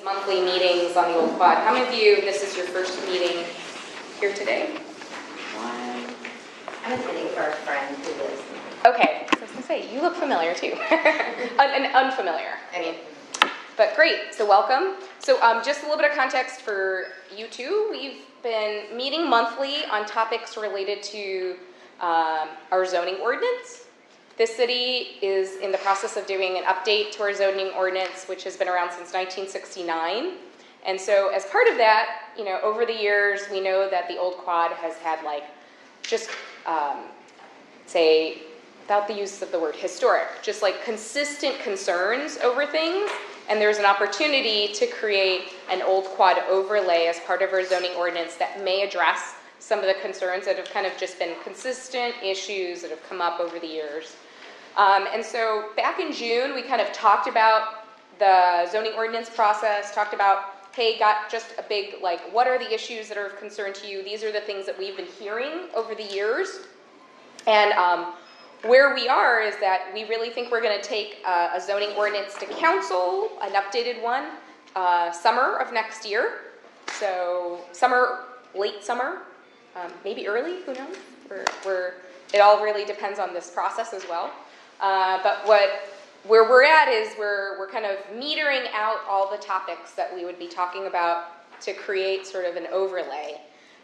these monthly meetings on the Old Quad. How many of you, this is your first meeting here today? One. I was waiting for a friend who lives. Okay, so I was going to say, you look familiar too. And unfamiliar, I mean. But great, so welcome. So just a little bit of context for you two. We've been meeting monthly on topics related to our zoning ordinance. This city is in the process of doing an update to our zoning ordinance, which has been around since 1969. And so as part of that, you know, over the years, we know that the Old Quad has had like just, say, without the use of the word historic, just like consistent concerns over things. And there's an opportunity to create an Old Quad overlay as part of our zoning ordinance that may address some of the concerns that have kind of just been consistent issues that have come up over the years. And so back in June, we kind of talked about the zoning ordinance process, talked about, hey, got just a big, like, what are the issues that are of concern to you? These are the things that we've been hearing over the years. And where we are is that we really think we're going to take a zoning ordinance to council, an updated one, summer of next year. So summer, late summer, maybe early, who knows? It all really depends on this process as well. But where we're at is we're kind of metering out all the topics that we would be talking about to create sort of an overlay.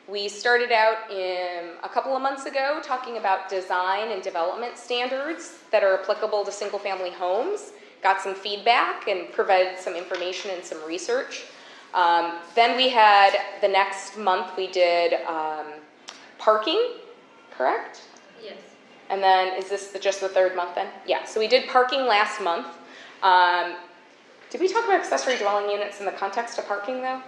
We started out a couple of months ago talking about design and development standards that are applicable to single-family homes, got some feedback and provided some information and some research. Then we had, the next month we did parking, correct? Yes. And then, is this just the third month then? Yeah, so we did parking last month. Did we talk about accessory dwelling units in the context of parking though?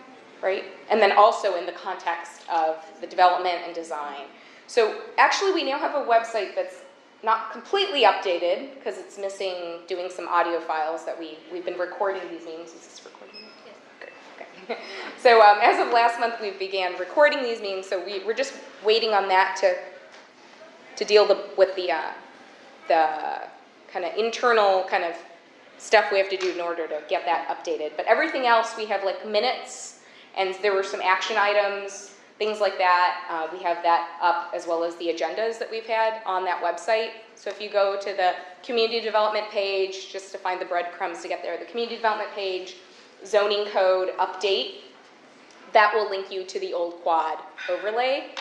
Right? And then also in the context of the development and design. So actually we now have a website that's not completely updated because it's missing doing some audio files that we've been recording these meetings. Is this recording? Yes. Okay. So as of last month we began recording these meetings, so we're just waiting on that to deal with the kind of internal kind of stuff we have to do in order to get that updated. But everything else, we have like minutes, and there were some action items, things like that. We have that up as well as the agendas that we've had on that website. So if you go to the community development page, just to find the breadcrumbs to get there, the community development page, zoning code update, that will link you to the Old Quad overlay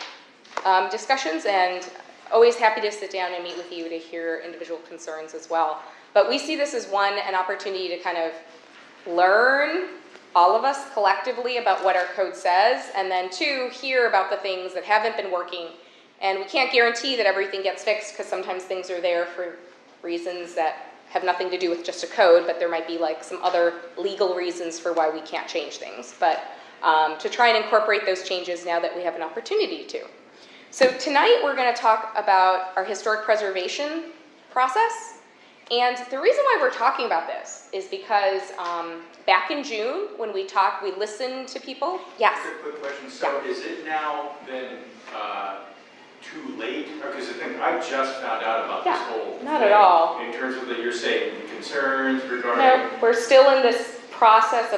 discussions, and always happy to sit down and meet with you to hear individual concerns as well. But we see this as an opportunity to kind of learn, all of us collectively, about what our code says, and then two, hear about the things that haven't been working. And we can't guarantee that everything gets fixed because sometimes things are there for reasons that have nothing to do with just a code, but there might be like some other legal reasons for why we can't change things. But to try and incorporate those changes now that we have an opportunity to. So tonight we're going to talk about our historic preservation process. And the reason why we're talking about this is because back in June, when we talked, we listened to people. Yes? Quick question. So is it now been too late? Because I think I just found out about this whole not at all. In terms of you're saying concerns regarding... No, we're still in this process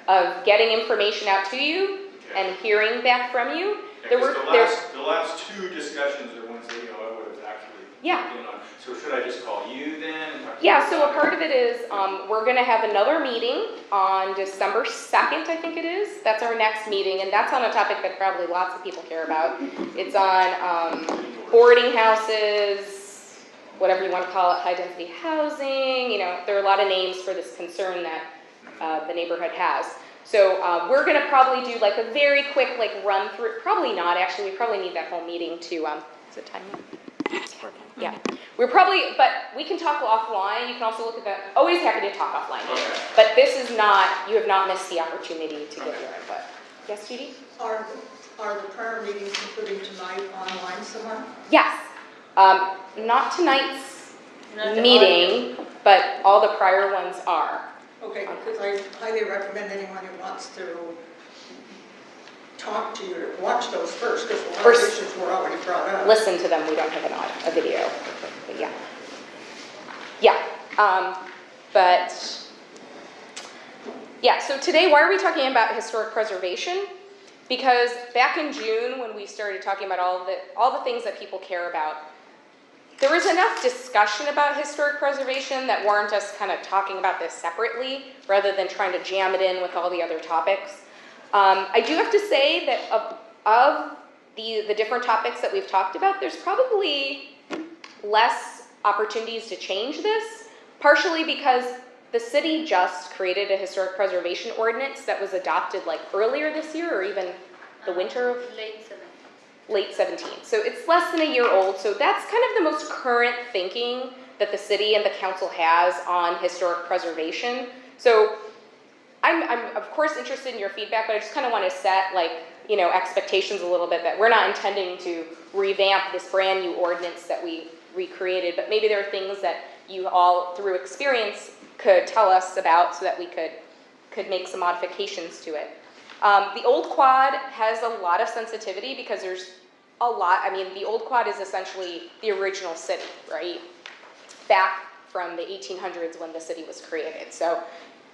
of getting information out to you and hearing back from you. Yeah, the last two discussions are ones that I would have actually been on. So should I just call you then? Yeah, so a part of it is we're going to have another meeting on December 2nd, I think it is. That's our next meeting, and that's on a topic that probably lots of people care about. It's on boarding houses, whatever you want to call it, high-density housing. You know, there are a lot of names for this concern that the neighborhood has. So we're going to probably do like a very quick run through. Probably not, actually. We probably need that whole meeting to, is it time yet? Yeah. But we can talk offline. You can also look at that. Always happy to talk offline. Okay. But this is not, you have not missed the opportunity to give your input. Yes, Judy? Are the prayer meetings, including tonight, online somewhere? Yes. Not tonight's meeting, but all the prior ones are. Okay, because I highly recommend anyone who wants to talk to you to watch those first, because a lot of issues were already brought up. Listen to them. We don't have a video. But yeah. Yeah. But Yeah, so today, why are we talking about historic preservation? Because back in June, when we started talking about all the things that people care about, there was enough discussion about historic preservation that warrant us kind of talking about this separately, rather than trying to jam it in with all the other topics. I do have to say that of the different topics that we've talked about, there's probably less opportunities to change this, partially because the city just created a historic preservation ordinance that was adopted like earlier this year, or even the winter of late 17. So it's less than a year old. So that's kind of the most current thinking that the city and the council has on historic preservation. So I'm of course interested in your feedback, but I just kind of want to set expectations a little bit, that we're not intending to revamp this brand new ordinance that we recreated, but maybe there are things that you all, through experience, could tell us about so that we could make some modifications to it. The old quad has a lot of sensitivity because there's a lot. I mean, the old quad is essentially the original city, right? Back from the 1800s when the city was created. So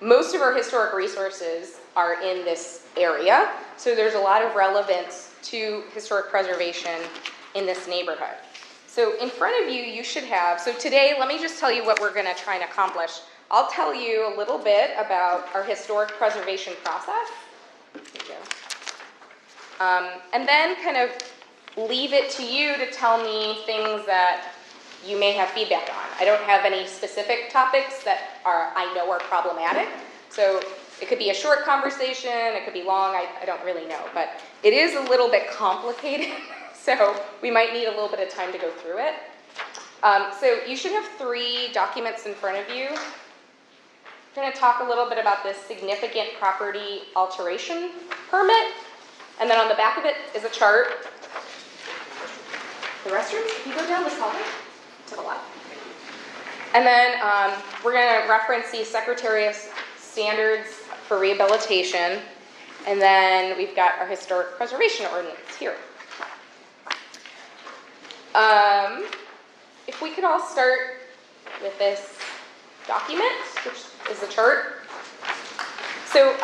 most of our historic resources are in this area. So there's a lot of relevance to historic preservation in this neighborhood. So in front of you, you should have, so today, let me just tell you what we're going to try and accomplish. I'll tell you a little bit about our historic preservation process. There you go. And then kind of leave it to you to tell me things that you may have feedback on. I don't have any specific topics that I know are problematic. So it could be a short conversation, it could be long, I don't really know. But it is a little bit complicated, so we might need a little bit of time to go through it. So you should have 3 documents in front of you. We're going to talk a little bit about this significant property alteration permit. And then on the back of it is a chart. The restrooms, if you go down this hallway to the left. And then we're going to reference the Secretary of Standards for Rehabilitation. And then we've got our historic preservation ordinance here. If we could all start with this document, which is the chart. So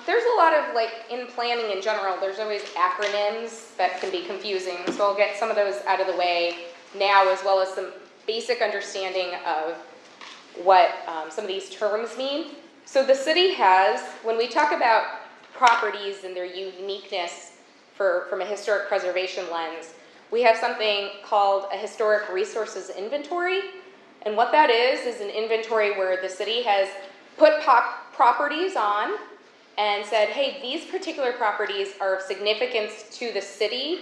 there's a lot of, in planning in general, there's always acronyms that can be confusing. So I'll get some of those out of the way now, as well as some basic understanding of what some of these terms mean. So the city has, when we talk about properties and their uniqueness from a historic preservation lens, we have something called a historic resources inventory. And what that is an inventory where the city has put properties on and said, hey, these particular properties are of significance to the city.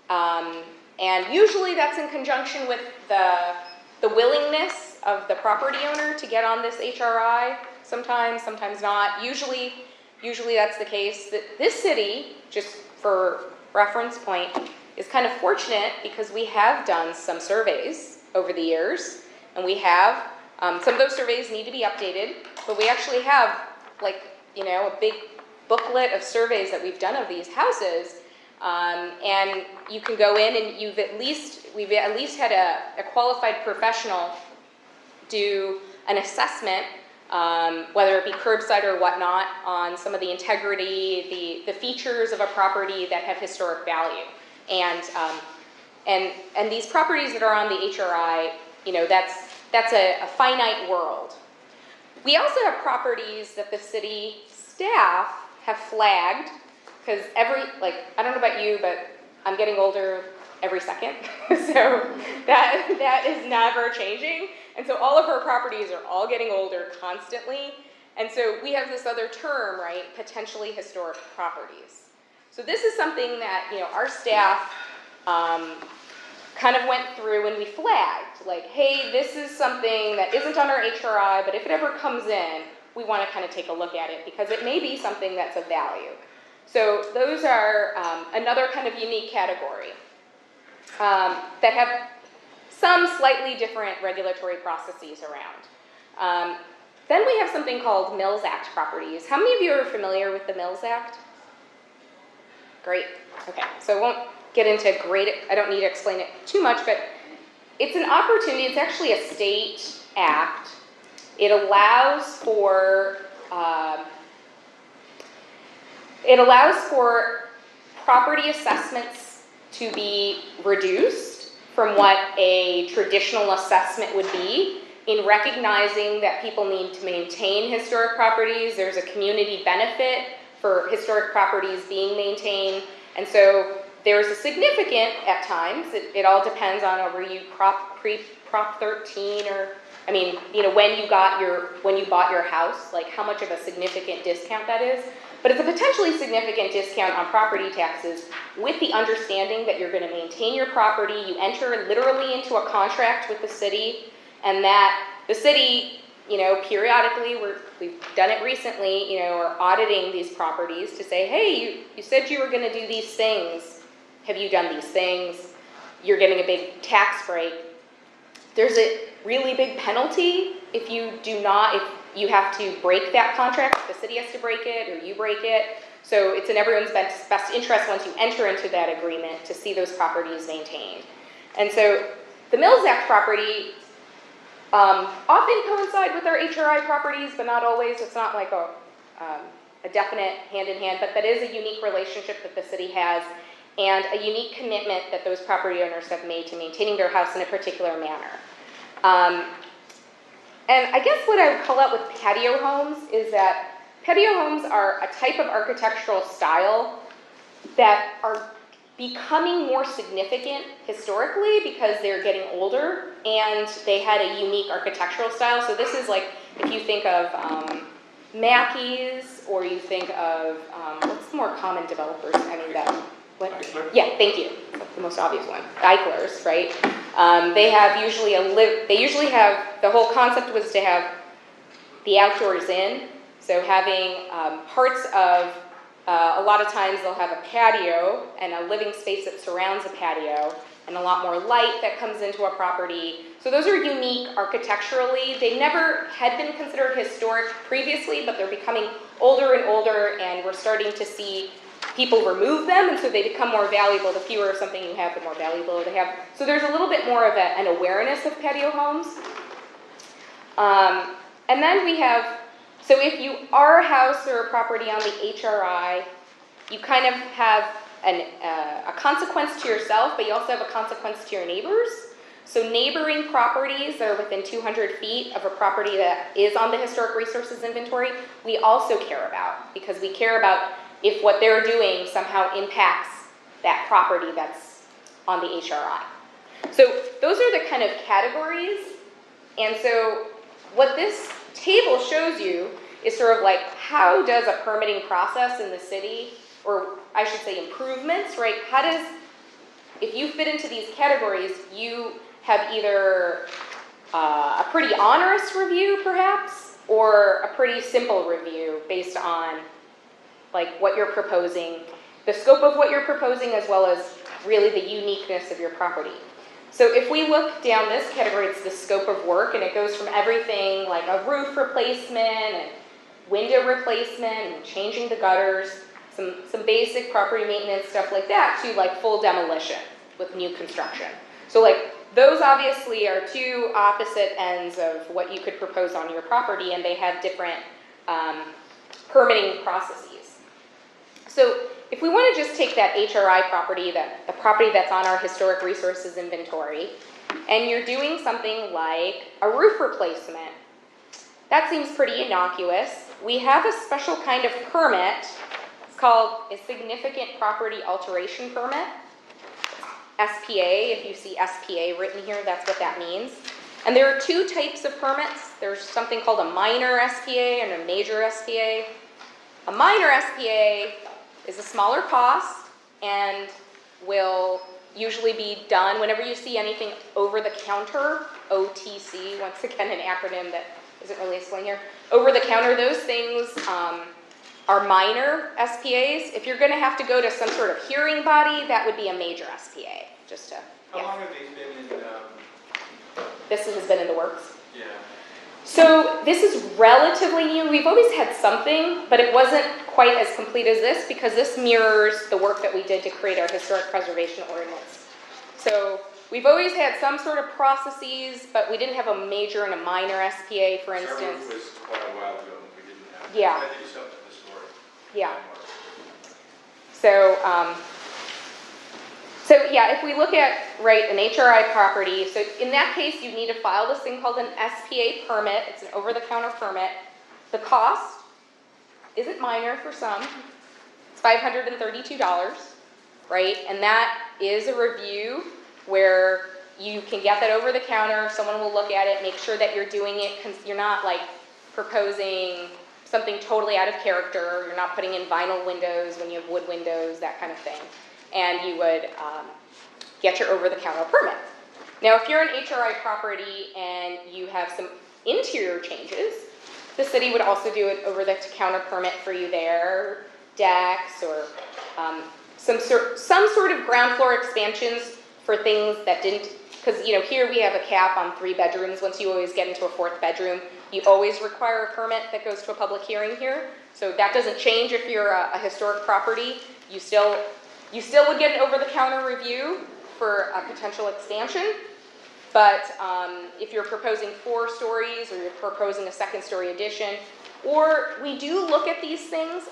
And usually that's in conjunction with the willingness of the property owner to get on this HRI. Sometimes not. Usually that's the case. This city, just for reference point, is kind of fortunate because we have done some surveys over the years. And we have, some of those surveys need to be updated, but we actually have a big booklet of surveys that we've done of these houses. And you can go in and we've at least had a qualified professional do an assessment, whether it be curbside or whatnot, on some of the integrity, the features of a property that have historic value. And these properties that are on the HRI, that's a finite world. We also have properties that the city staff have flagged, because I don't know about you, but I'm getting older every second, so that is never changing. And so all of our properties are all getting older constantly. And so we have this other term, right, potentially historic properties. So this is something that, our staff kind of went through and we flagged, hey, this is something that isn't on our HRI, but if it ever comes in, we want to kind of take a look at it because it may be something that's of value. So those are another kind of unique category that have some slightly different regulatory processes around. Then we have something called Mills Act properties. How many of you are familiar with the Mills Act? Great. Okay, so I won't get into I don't need to explain it too much, but it's an opportunity. It's actually a state act. It allows for it allows for property assessments to be reduced from what a traditional assessment would be, in recognizing that people need to maintain historic properties. There's a community benefit for historic properties being maintained. And so there's a significant, at times, it all depends on whether you Prop 13 or, I mean, you know, when you bought your house, like how much of a significant discount that is. But it's a potentially significant discount on property taxes with the understanding that you're going to maintain your property. You enter literally into a contract with the city, and that the city, you know, periodically, we've done it recently, you know, are auditing these properties to say, hey, you said you were going to do these things. Have you done these things? You're getting a big tax break. There's a really big penalty if you do not, if you have to break that contract. The city has to break it or you break it. So it's in everyone's best interest once you enter into that agreement to see those properties maintained. And so the Mills Act property often coincide with our HRI properties, but not always. It's not like a definite hand-in-hand, but that is a unique relationship that the city has and a unique commitment that those property owners have made to maintaining their house in a particular manner. And I guess what I would call out with patio homes is that patio homes are a type of architectural style that are becoming more significant historically because they're getting older and they had a unique architectural style. So this is like, if you think of Mackey's, or you think of, what's the more common developers? I mean, what? Eichler? Yeah, thank you. That's the most obvious one. Eichler's, right? They have usually the whole concept was to have the outdoors in. So having parts of, a lot of times they'll have a patio and a living space that surrounds a patio and a lot more light that comes into a property. So those are unique architecturally. They never had been considered historic previously, but they're becoming older and older, and we're starting to see people remove them, and so they become more valuable. The fewer of something you have, the more valuable they have. So there's a little bit more of an awareness of patio homes. And then we have, so if you are a house or a property on the HRI, you kind of have a consequence to yourself, but you also have a consequence to your neighbors. So neighboring properties that are within 200 feet of a property that is on the historic resources inventory, we also care about, because we care about if what they're doing somehow impacts that property that's on the HRI. So those are the kind of categories. And so what this table shows you is sort of like, how does a permitting process in the city, or I should say improvements, right? How does, if you fit into these categories, you have either a pretty onerous review perhaps, or a pretty simple review based on like what you're proposing, the scope of what you're proposing, as well as really the uniqueness of your property. So if we look down this category, it's the scope of work, and it goes from everything like a roof replacement and window replacement and changing the gutters, some basic property maintenance, stuff like that, to like full demolition with new construction. So like those obviously are two opposite ends of what you could propose on your property, and they have different permitting processes. So if we want to just take that HRI property, the property that's on our historic resources inventory, and you're doing something like a roof replacement, that seems pretty innocuous. We have a special kind of permit. It's called a significant property alteration permit. SPA, if you see SPA written here, that's what that means. And there are two types of permits. There's something called a minor SPA and a major SPA. A minor SPA is a smaller cost and will usually be done whenever you see anything over the counter, OTC, once again an acronym that isn't really explained here. Over the counter, those things are minor SPAs. If you're going to have to go to some sort of hearing body, that would be a major SPA. Just to, How long have these been in, this has been in the works. yeah, So this is relatively new. We've always had something, but it wasn't quite as complete as this because this mirrors the work that we did to create our historic preservation ordinance. So we've always had some sort of processes, but we didn't have a major and a minor SPA, for instance. Sherwood was quite a while ago, we didn't have. Yeah. I think it's up to the story. Yeah. So, so yeah, if we look at, right, an HRI property, so in that case, you need to file this thing called an SPA permit. It's an over-the-counter permit. The cost isn't minor for some. It's $532, right? And that is a review where you can get that over the counter. Someone will look at it, make sure that you're doing it, you're not like proposing something totally out of character. You're not putting in vinyl windows when you have wood windows, that kind of thing. And you would get your over-the-counter permit. Now, if you're an HRI property and you have some interior changes, the city would also do an over-the-counter permit for you there, decks or some sort of ground floor expansions for things that didn't, because here we have a cap on 3 bedrooms. Once you always get into a 4th bedroom, you always require a permit that goes to a public hearing here. So that doesn't change if you're a historic property. You still would get an over-the-counter review for a potential expansion. But if you're proposing 4 stories or you're proposing a 2nd-story addition, or we do look at these things,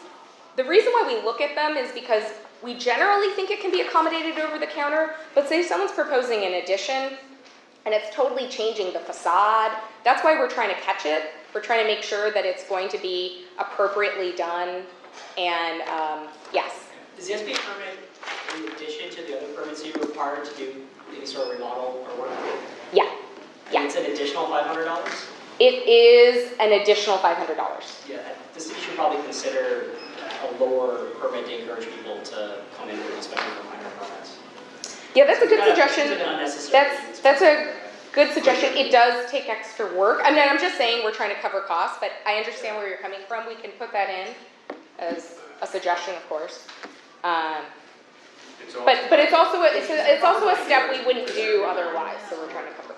the reason why we look at them is because we generally think it can be accommodated over the counter, but say someone's proposing an addition and it's totally changing the facade, that's why we're trying to catch it. We're trying to make sure that it's going to be appropriately done, and yes. Is the SBA permit in addition to the other permits you're required to do any sort of remodel or work? Yeah, And yeah. it's an additional $500? It is an additional $500. Yeah, the city should probably consider a lower permit to encourage people to come in with especially for minor permits. Yeah, that's a good Kind of- suggestion. it's an unnecessary use. That's a good suggestion. It does take extra work. I mean, I'm just saying we're trying to cover costs, but I understand where you're coming from. We can put that in as a suggestion, of course. It's also- But it's also a step we wouldn't do otherwise, so we're trying to cover.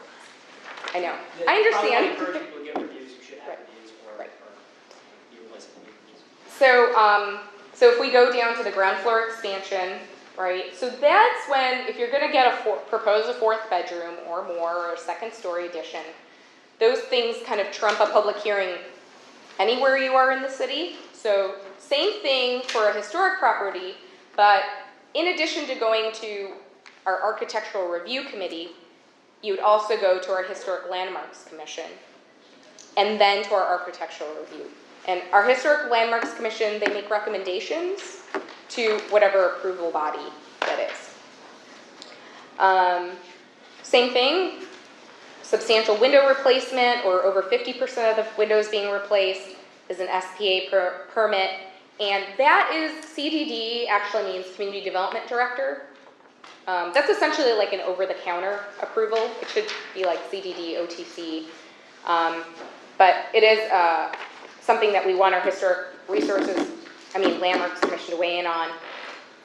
I know. I Probably understand. encourage people to get reviews, you should have Right. reviews for Right. you replace reviews. So if we go down to the ground floor expansion, right? So that's when, if you're gonna get propose a 4th bedroom or more, or a 2nd-story addition, those things kind of trump a public hearing anywhere you are in the city. So same thing for a historic property, but in addition to going to our architectural review committee, you would also go to our Historic Landmarks Commission, and then to our architectural review. And our Historic Landmarks Commission, they make recommendations to whatever approval body that is. Same thing, substantial window replacement or over 50% of the windows being replaced is an SPA permit. And that is, CDD actually means Community Development Director. That's essentially like an over-the-counter approval. It should be like CDD, OTC. But it is something that we want our Landmarks Commission to weigh in on.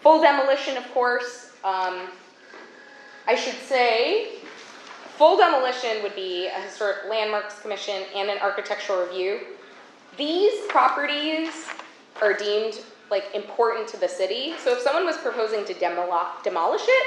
Full demolition, of course. I should say, full demolition would be a Historic Landmarks Commission and an architectural review. These properties are deemed like important to the city. So if someone was proposing to demolish it,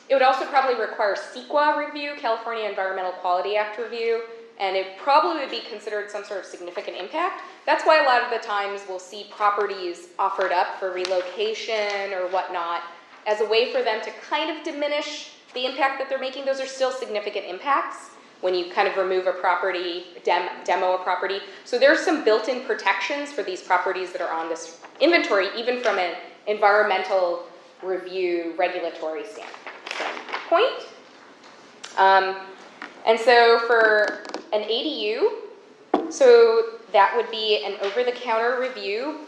it would also probably require CEQA review, California Environmental Quality Act review, and it probably would be considered some sort of significant impact. That's why a lot of the times we'll see properties offered up for relocation or whatnot as a way for them to kind of diminish the impact that they're making. Those are still significant impacts when you kind of remove a property, demo a property. So there's some built-in protections for these properties that are on this inventory, even from an environmental review regulatory standpoint. And so for an ADU, so that would be an over-the-counter review,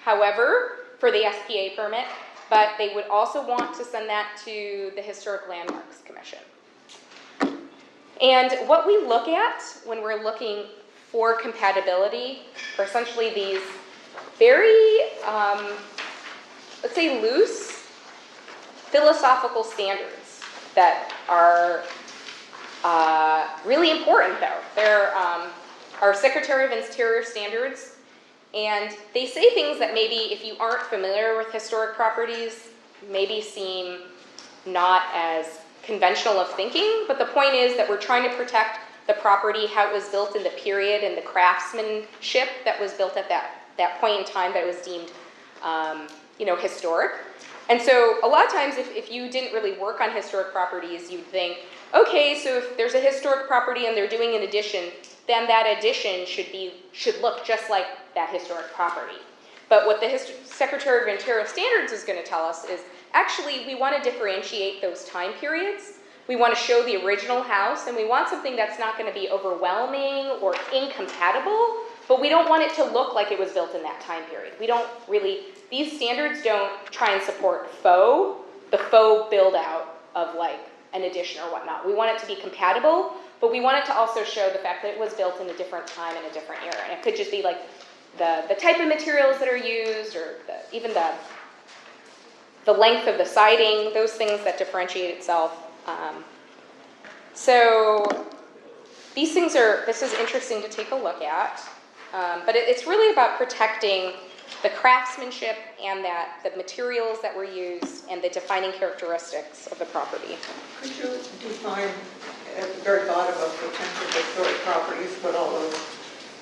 however, for the SPA permit, but they would also want to send that to the Historic Landmarks Commission. And what we look at when we're looking for compatibility are essentially these very, let's say, loose philosophical standards that are really important, though. They're our Secretary of Interior standards, and they say things that maybe, if you aren't familiar with historic properties, maybe seem not as conventional of thinking, but the point is that we're trying to protect the property, how it was built in the period, and the craftsmanship that was built at that point in time that it was deemed historic. And so a lot of times if you didn't really work on historic properties, you'd think, okay, so if there's a historic property and they're doing an addition, then that addition should look just like that historic property. But what the Secretary of Interior Standards is going to tell us is, actually, we want to differentiate those time periods. We want to show the original house, and we want something that's not going to be overwhelming or incompatible, but we don't want it to look like it was built in that time period. We don't really, these standards don't try and support the faux build out of like an addition or whatnot. We want it to be compatible, but we want it to also show the fact that it was built in a different time and a different era. And it could just be like the type of materials that are used, or even the length of the siding, those things that differentiate itself. So this is interesting to take a look at, but it's really about protecting the craftsmanship and the materials that were used and the defining characteristics of the property. Could you define at the very bottom of potential historic properties what all those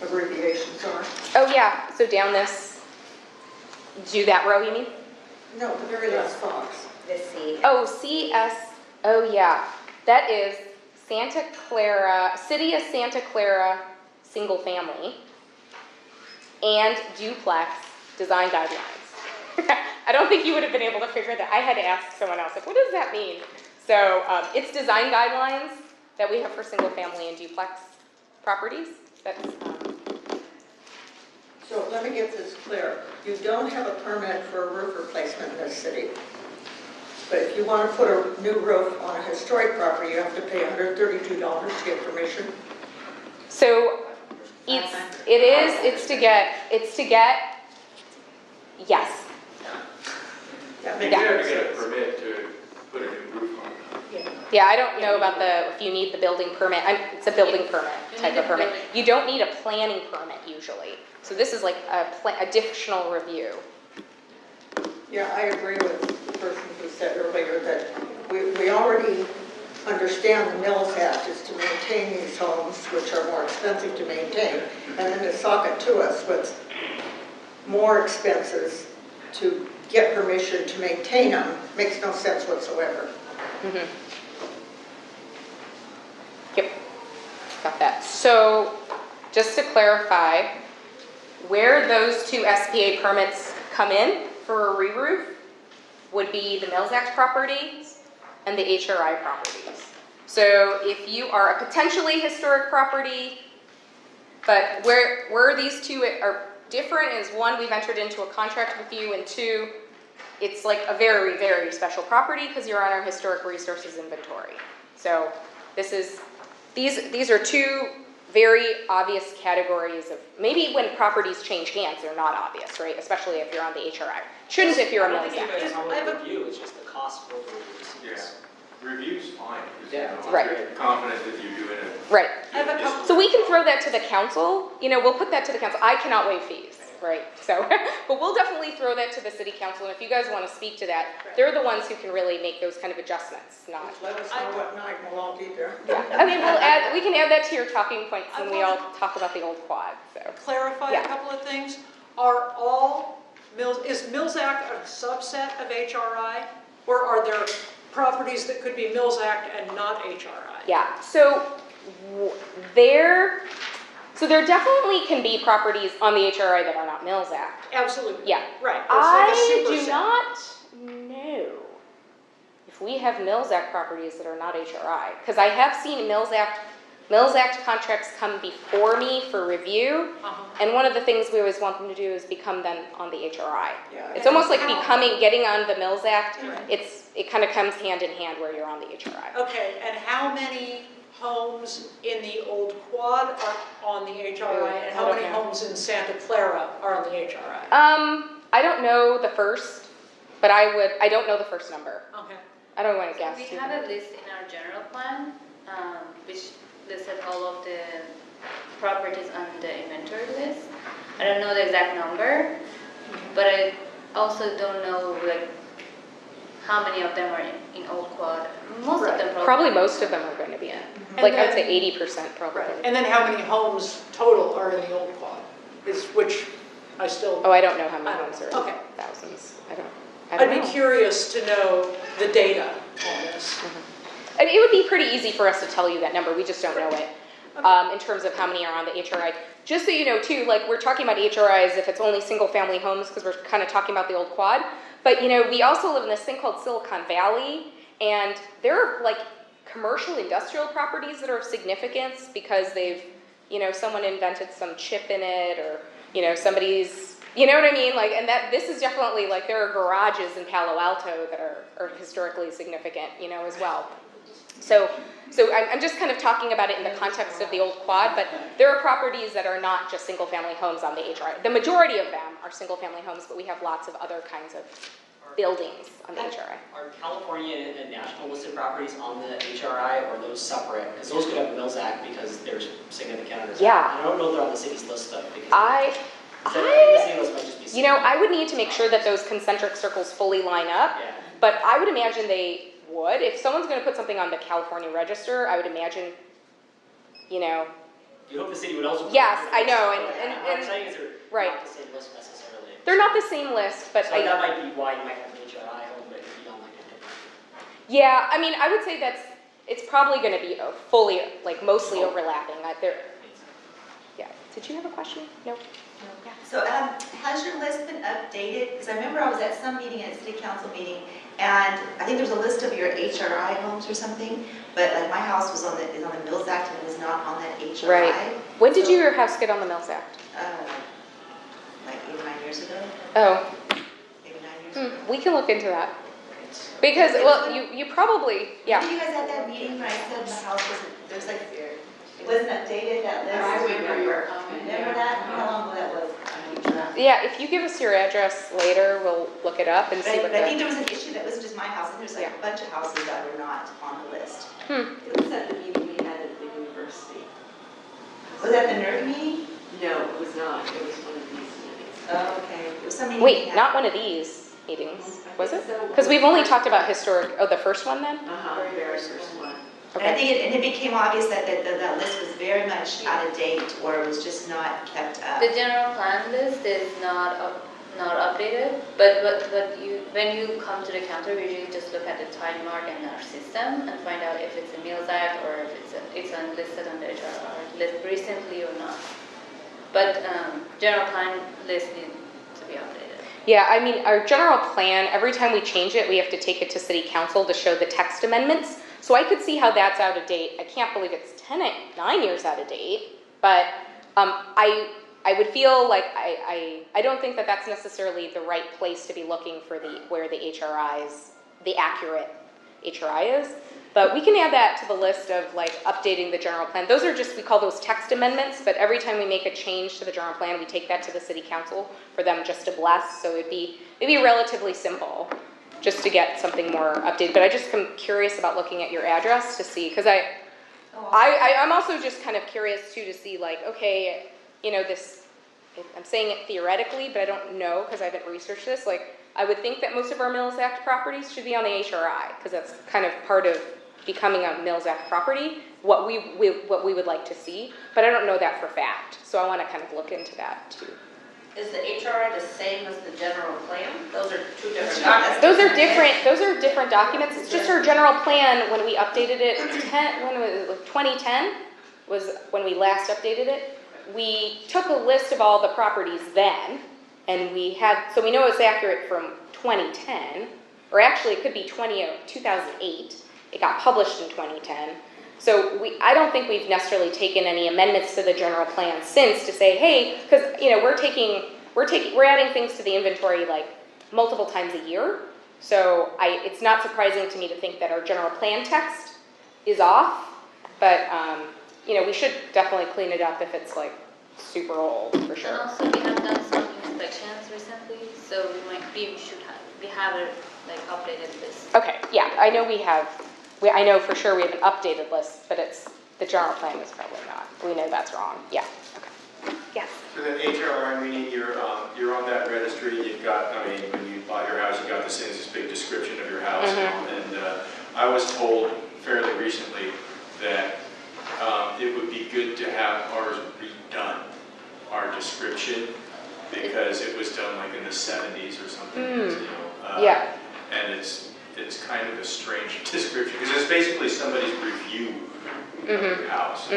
abbreviations are? Oh yeah, so down this, do that row you mean? No, the very last box. The C. Oh, CS, oh yeah, that is Santa Clara, City of Santa Clara Single Family and Duplex Design Guidelines. I don't think you would have been able to figure that. I had to ask someone else, like, what does that mean? So it's design guidelines that we have for single family and duplex properties. So let me get this clear. You don't have a permit for a roof replacement in this city. But if you want to put a new roof on a historic property, you have to pay $132 to get permission. So it's to get, yes. That You makes have to sense. get a permit to put a new roof on. Yeah, I don't know about if you need the building permit. It's a building permit type of permit. You don't need a planning permit usually. So this is like additional review. Yeah, I agree with the person who said earlier that we already understand the Mills Act is to maintain these homes, which are more expensive to maintain, and then to sock it to us with more expenses to get permission to maintain them makes no sense whatsoever. Mm-hmm. Yep, got that. So just to clarify, where those two SPA permits come in for a re-roof would be the Mills Act properties and the HRI properties. So if you are a potentially historic property, but where these two are different is, one, we've entered into a contract with you, and two, it's like a very, very special property because you're on our historic resources inventory. So these are two very obvious categories of, maybe when properties change hands, they're not obvious, right? Especially if you're on the HRI. Shouldn't if you're a I Mills don't think you Act. guys have a review, it's just the cost for the Yeah, reviews. review's fine, because Yeah, right. you're confident that you're doing it. Right. I have a couple. So we can throw that to the council. We'll put that to the council. I cannot waive fees, right? So, but we'll definitely throw that to the city council. And if you guys want to speak to that, they're the ones who can really make those kind of adjustments, not. Let us know what night and we'll all be there. Yeah. I mean, we can add that to your talking points when we all talk about the old quad, so. Clarify Yeah. a couple of things. Are all is Mills Act a subset of HRI? Or are there properties that could be Mills Act and not HRI? Yeah, so there definitely can be properties on the HRI that are not Mills Act. Absolutely. Yeah. Right. It's like a I do superset. not know if we have Mills Act properties that are not HRI, because I have seen Mills Act contracts come before me for review, and one of the things we always want them to do is become then on the HRI. Yeah. It's almost like getting on the Mills Act. Right. It kind of comes hand in hand where you're on the HRI. Okay, and how many homes in the old quad are on the HRI, and how many homes in Santa Clara are on the HRI? I don't know the first, but I don't know the first number. Okay. I don't want to guess. We have a list in our general plan, which listed all of the properties on the inventory list. I don't know the exact number, but I also don't know how many of them are in Old Quad. Most of them Probably most of them are going to be in. And Like I would then- say 80% probably. Right. And then how many homes total are in the old quad? Which I still, Oh, I don't know how many I don't homes know. are Okay. thousands. I don't I'd be know. curious to know the data on this. I mean, it would be pretty easy for us to tell you that number, we just don't know it, in terms of how many are on the HRI. Just so you know too, like we're talking about HRIs if it's only single family homes, because we're kind of talking about the old quad, but you know, we also live in this thing called Silicon Valley, and there are like commercial industrial properties that are of significance because they've, you know, someone invented some chip in it, or, you know, somebody's, you know what I mean? Like, and that, this is definitely, like, there are garages in Palo Alto that are historically significant, you know, as well. So I'm just kind of talking about it in the context of the old quad, but there are properties that are not just single-family homes on the HRI. The majority of them are single-family homes, but we have lots of other kinds of buildings on the HRI. Are California and national listed properties on the HRI, or are those separate? Because those could have a Mills Act because they're significant under. Yeah. I don't know if they're on the city's list though. Because I think the city list might just be. You know, I would need to make sure that those concentric circles fully line up, Yeah. but I would imagine they would. If someone's going to put something on the California Register, I would imagine, you know. You hope the city would also. Yes, I know, What I'm saying is they're right. not the same list necessarily. They're not the same list, but So that might be why you might have an HRI home, but it could be on like a different. yeah, I mean, I would say it's probably going to be fully, like mostly overlapping. Yeah. Did you have a question? No. So has your list been updated? Because I remember I was at some meeting, at a city council meeting, and I think there was a list of your HRI homes or something, but like my house is on the Mills Act and it was not on that HRI. Right. When did your house get on the Mills Act? Like 8 or 9 years ago, Oh, 8 or 9 years ago. we can look into that. Because, well, you probably, yeah. Remember you guys had that meeting when I said the house wasn't, there's like, it wasn't updated, that list? I remember. Remember that? How long ago that was? Yeah, if you give us your address later, we'll look it up and see what But I think the, there was an issue that wasn't just my house, and there's like Yeah. a bunch of houses that were not on the list. It was at the meeting we had at the university. Was that the NERD meeting? No, it was not. It was one of these meetings. Oh, okay. It was some meeting. we wait, had. not one of these meetings, I was it? think so. Because we've only talked about historic, oh, the first one then? The very first one. And I Okay. think it became obvious that that list was very much out of date, or it was just not kept up. The general plan list is not updated, but when you come to the counter, we usually just look at the time mark in our system and find out if it's a Mills Act or if it's listed on the HRR list recently or not. But general plan list needs to be updated. Yeah, I mean, our general plan, every time we change it, we have to take it to city council to show the text amendments. So I could see how that's out of date. I can't believe it's 9 years out of date, but I would feel like I don't think that that's necessarily the right place to be looking for where the accurate HRI is. But we can add that to the list of like updating the general plan. Those are just, we call those text amendments, but every time we make a change to the general plan, we take that to the city council for them just to bless. So it'd be relatively simple just to get something more updated. But I just am curious about looking at your address to see, because I'm also just kind of curious too to see like, okay, you know, I'm saying it theoretically, but I don't know because I haven't researched this. Like, I would think that most of our Mills Act properties should be on the HRI because that's kind of part of becoming a Mills Act property, what we would like to see, but I don't know that for fact. So I want to kind of look into that too. Is the HRI the same as the general plan? Those are two different documents. Those are different documents. It's just our general plan when we updated it. 2010 was when we last updated it. We took a list of all the properties then, and so we know it's accurate from 2010, or actually it could be 2008. It got published in 2010. So I don't think we've necessarily taken any amendments to the general plan since to say, hey, because you know we're adding things to the inventory like multiple times a year. So it's not surprising to me to think that our general plan text is off, but you know we should definitely clean it up if it's like super old for And sure. also we have done some inspections recently, so we have a like updated list. Okay, yeah, I know I know for sure we have an updated list, but the general plan is probably not. We know that's wrong. Yeah. Okay. Yes. So then HRI, meaning you're on that registry, you've got, I mean, when you bought your house, you got this big description of your house. Mm-hmm. And I was told fairly recently that it would be good to have ours redone, our description, because it was done like in the 70s or something, you know. Yeah. And it's kind of a strange description, because it's basically somebody's review of your house.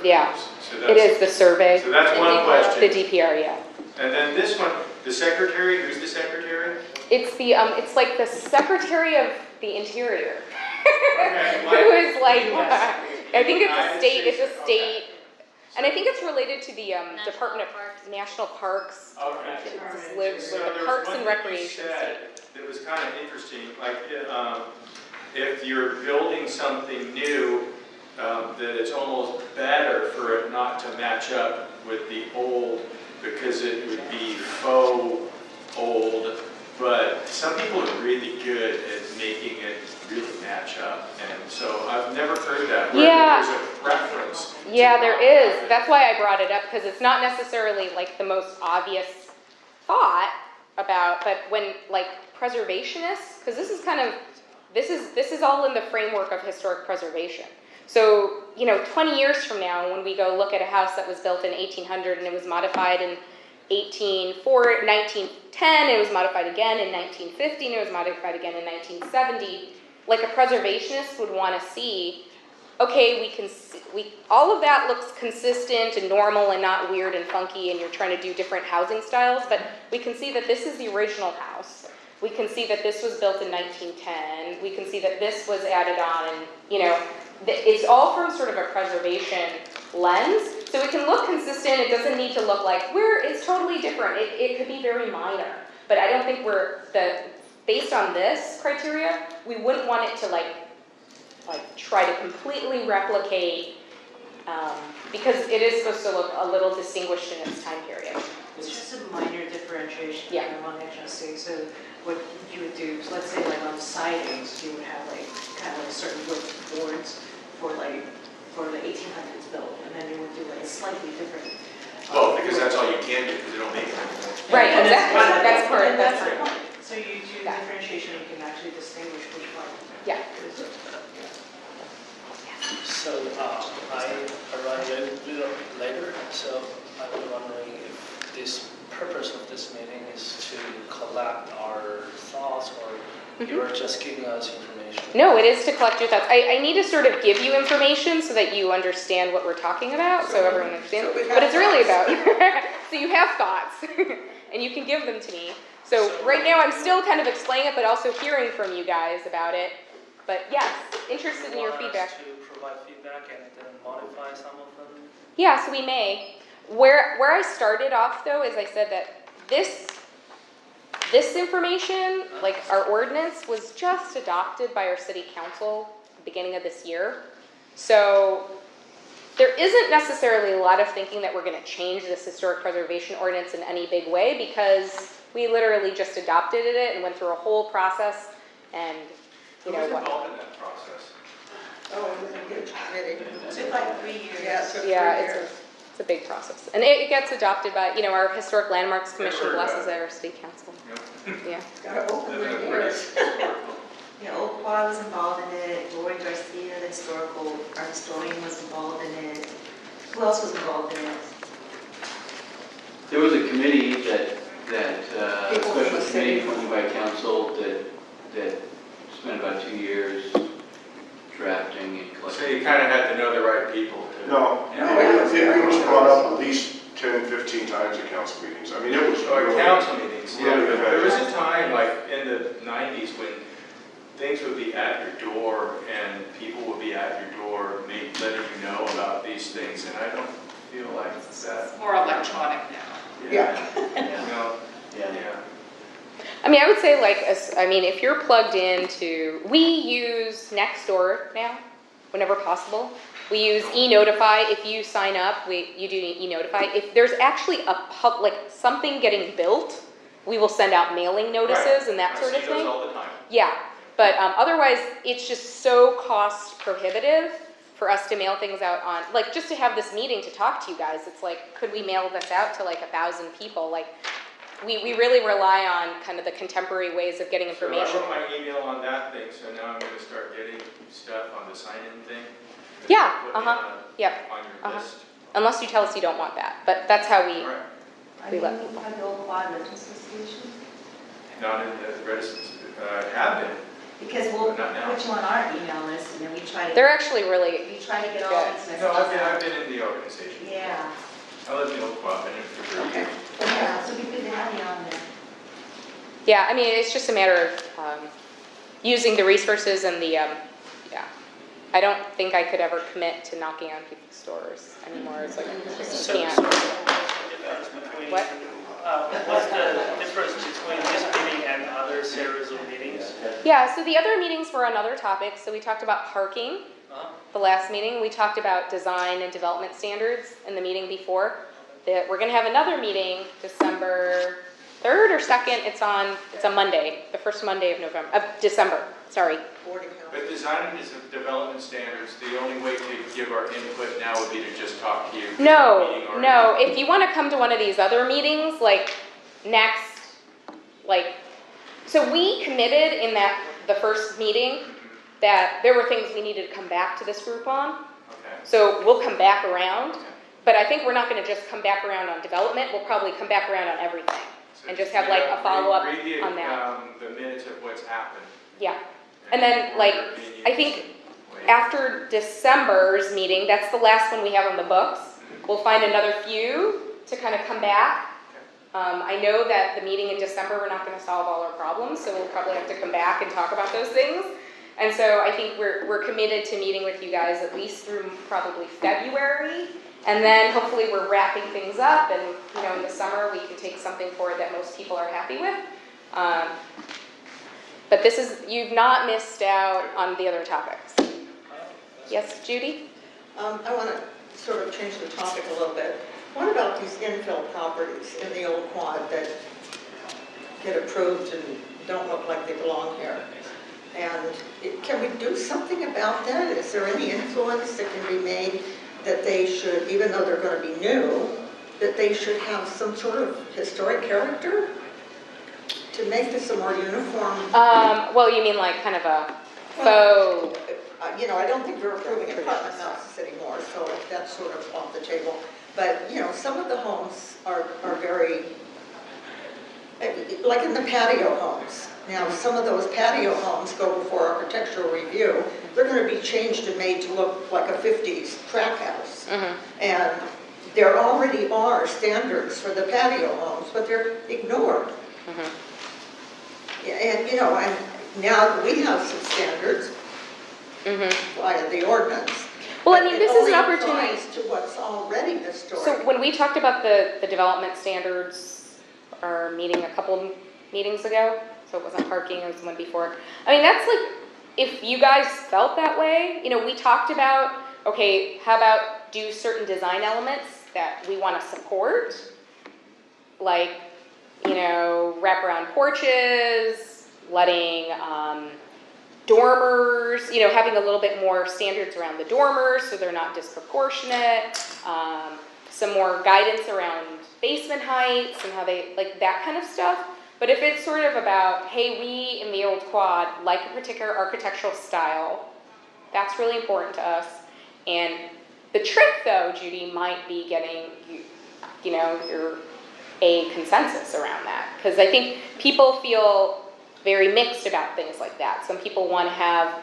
Yeah, So it is the survey. So that's one The question. DPR, yeah. And then this one, the secretary, who's the secretary? It's the, it's like the Secretary of the Interior. Okay, Who is like, I think it's a United state, States, it's a state, and I think it's related to the National Department of Parks. National Parks. Okay. It just lives So with there the was Parks one and thing you Recreation said state. that was kind of interesting, like, if you're building something new, that it's almost better for it not to match up with the old, because it would be faux old, but some people are really good at making it really match up, and so I've never heard that, where Yeah. there's a preference. Yeah, there is. That's why I brought it up, because it's not necessarily like the most obvious thought about, but when like preservationists, because this is kind of, this is all in the framework of historic preservation. So, you know, 20 years from now, when we go look at a house that was built in 1800 and it was modified in 1910, it was modified again in 1950, and it was modified again in 1970, like a preservationist would want to see, okay, all of that looks consistent and normal and not weird and funky, and you're trying to do different housing styles, but we can see that this is the original house. We can see that this was built in 1910. We can see that this was added on, and, you know, it's all from sort of a preservation lens. So it can look consistent. It doesn't need to look like it's totally different. It could be very minor. But I don't think based on this criteria, we wouldn't want it to like try to completely replicate, because it is supposed to look a little distinguished in its time period. It's just a minor differentiation Yeah. among HSC. So what you would do, so let's say like on sidings, you would have like kind of like certain width boards for the 1800s built, and then you would do like a slightly different. Well, because that's all you can do, because they don't make it anymore. Right, And exactly. That's correct. And That's that's the true. point. So you do Yeah. differentiation, you can actually distinguish which one. Yeah. is it. So I arrived a little later, so I was wondering if this purpose of this meeting is to collect our thoughts, or you're just giving us information? No, it is to collect your thoughts. I need to sort of give you information so that you understand what we're talking about, so everyone understands. So we have But it's really thoughts. about, so you have thoughts, and you can give them to me. So right now, I'm still kind of explaining it, but also hearing from you guys about it. But yes, interested in your Want us feedback. to provide feedback and then modify some of them? Yeah, so we may. Where I started off though is I said that this information, like our ordinance, was just adopted by our city council at the beginning of this year. So there isn't necessarily a lot of thinking that we're going to change this historic preservation ordinance in any big way, because we literally just adopted it and went through a whole process, and Who was involved in that process? Oh, it was a huge committee. It took like 3 years. Yeah, it took 3 Yeah, years. it's a big process. And it gets adopted by, our Historic Landmarks Commission heard about blesses it. our city council. Yep. Yeah. Gotta open Living the in ears. Yeah, Old Quad was involved in it, Lori Garcia, our historian, was involved in it. Who else was involved in it? There was a committee that People from special the committee city. appointed by council that spent about 2 years drafting and So collecting. you kind of had to know the right people. No, it was brought up at least 10, 15 times at council meetings. I mean, it was. Or really- council meetings, yeah. Really There was a bad. time, like in the 90s, when things would be at your door and people would be at your door, letting you know about these things, and I don't feel like that. More electronic now. Yeah. No, Yeah. yeah. I would say if you're plugged into, we use Nextdoor now, whenever possible. We use eNotify. If you sign up, you do eNotify. If there's actually something getting built, we will send out mailing notices and that sort of I see those thing. all the time. Yeah, but otherwise, it's just so cost prohibitive for us to mail things out on, just to have this meeting to talk to you guys. It's like, could we mail this out to 1,000 people? We really rely on kind of the contemporary ways of getting So I information. wrote my email on that thing, so now I'm going to start getting stuff on the sign-in thing. Yeah, Put me Yep, on your list. unless you tell us you don't want that, but that's how we, All right. we let people. Are you part of the Old Quad Rentals Association? Not in the residence, have been. Because we'll Not now. put you on our email list, and then we try to, They're actually really, we try to get all these messages No, I've out. been in the organization. Yeah, I live in Old Quad, been in for 30 years. yeah, so it'd be good to have you on there. yeah, I mean, it's just a matter of using the resources and the, yeah. I don't think I could ever commit to knocking on people's doors anymore. It's like, I just So, can't. what's the difference between? What? What's the difference between this meeting and other series of meetings? Yeah, so the other meetings were on other topics. So we talked about parking, the last meeting. We talked about design and development standards in the meeting before. We're gonna have another meeting December 3rd or 2nd. It's a Monday, the first Monday of December, sorry. 40 houses. But designing is development standards, the only way to give our input now would be to just talk to you. No, if you wanna come to one of these other meetings, like next, like, so we committed in the first meeting that there were things we needed to come back to this group on. Okay. So we'll come back around, but I think we're not gonna just come back around on development, we'll probably come back around on everything. So And just have like a follow-up read on that. the minutes of what's happened. Yeah, and then like, I think after December's meeting, that's the last one we have on the books, we'll find another few to kind of come back. I know that the meeting in December, we're not gonna solve all our problems, so we'll probably have to come back and talk about those things. And so I think we're committed to meeting with you guys at least through probably February. And then hopefully we're wrapping things up and, you know, in the summer we can take something forward that most people are happy with. But you've not missed out on the other topics. Yes, Judy? I want to sort of change the topic a little bit. What about these infill properties in the Old Quad that get approved and don't look like they belong here? And can we do something about that? Is there any influence that can be made that they should, even though they're going to be new, that they should have some sort of historic character to make this a more uniform? Well, you mean like kind of a faux? You know, I don't think we're approving apartment houses anymore, so that's sort of off the table. But, you know, some of the homes are very, like in the patio homes. Now, some of those patio homes go before architectural review. They're going to be changed and made to look like a 50s track house. And there already are standards for the patio homes, but they're ignored. And, you know, and now we have some standards via the ordinance. Well, I mean, this is an opportunity. It only applies to what's already historic. So when we talked about the development standards, our meeting a couple meetings ago, so it wasn't parking, it was the one before. I mean, that's like, if you guys felt that way, you know, we talked about, okay, how about do certain design elements that we want to support, like, you know, wraparound porches, letting dormers, you know, having a little bit more standards around the dormers so they're not disproportionate, some more guidance around basement heights and how they, like that kind of stuff. But if it's sort of about, hey, we in the Old Quad like a particular architectural style, that's really important to us. And the trick though, Judy, might be getting, you know, a consensus around that. Because I think people feel very mixed about things like that. Some people want to have,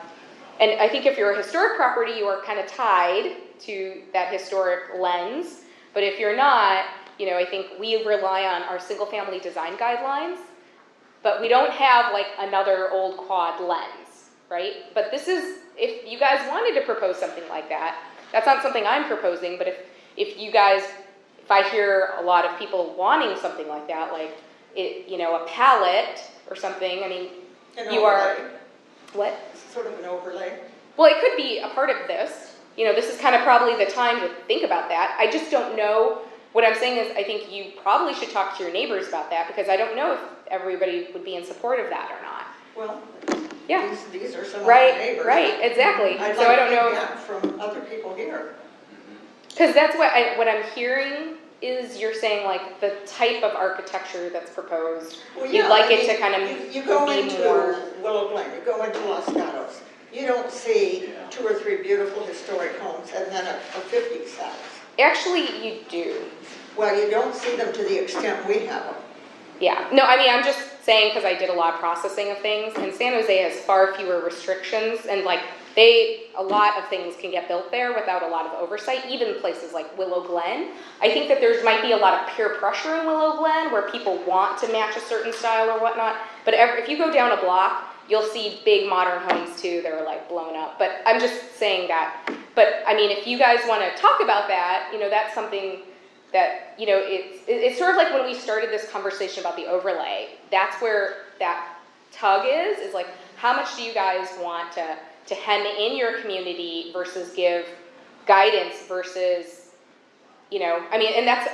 and I think if you're a historic property, you are kind of tied to that historic lens. But if you're not, you know, I think we rely on our single family design guidelines, but we don't have like another Old Quad lens, right? But this is, if you guys wanted to propose something like that, that's not something I'm proposing, but if you guys, if I hear a lot of people wanting something like that, like it, you know, a palette or something, I mean, An you overlay. are, what? Sort of an overlay. Well, it could be a part of this. You know, this is kind of probably the time to think about that. I just don't know. What I'm saying is I think you probably should talk to your neighbors about that because I don't know if everybody would be in support of that or not. Well, Yeah. these are some of my neighbors. Right, exactly. I'd So I don't like know, feedback from other people here. because that's what I'm hearing is you're saying like the type of architecture that's proposed, Well, you'd yeah, like I it to mean, kind of you go be into more. Willow Glen, you go into Los Gatos, you don't see 2 or 3 beautiful historic homes and then a 50s house. Actually, you do. Well, you don't see them to the extent we have them. Yeah, no, I mean, I'm just saying, because I did a lot of processing of things, and San Jose has far fewer restrictions, and like, a lot of things can get built there without a lot of oversight, even places like Willow Glen. I think that there might be a lot of peer pressure in Willow Glen, where people want to match a certain style or whatnot, but if you go down a block, you'll see big modern homes too that are like blown up, but I'm just saying that. But, I mean, if you guys want to talk about that, you know, that's something that, you know, it's sort of like when we started this conversation about the overlay, that's where that tug is like, how much do you guys want to hem in your community versus give guidance versus, you know, I mean, and that's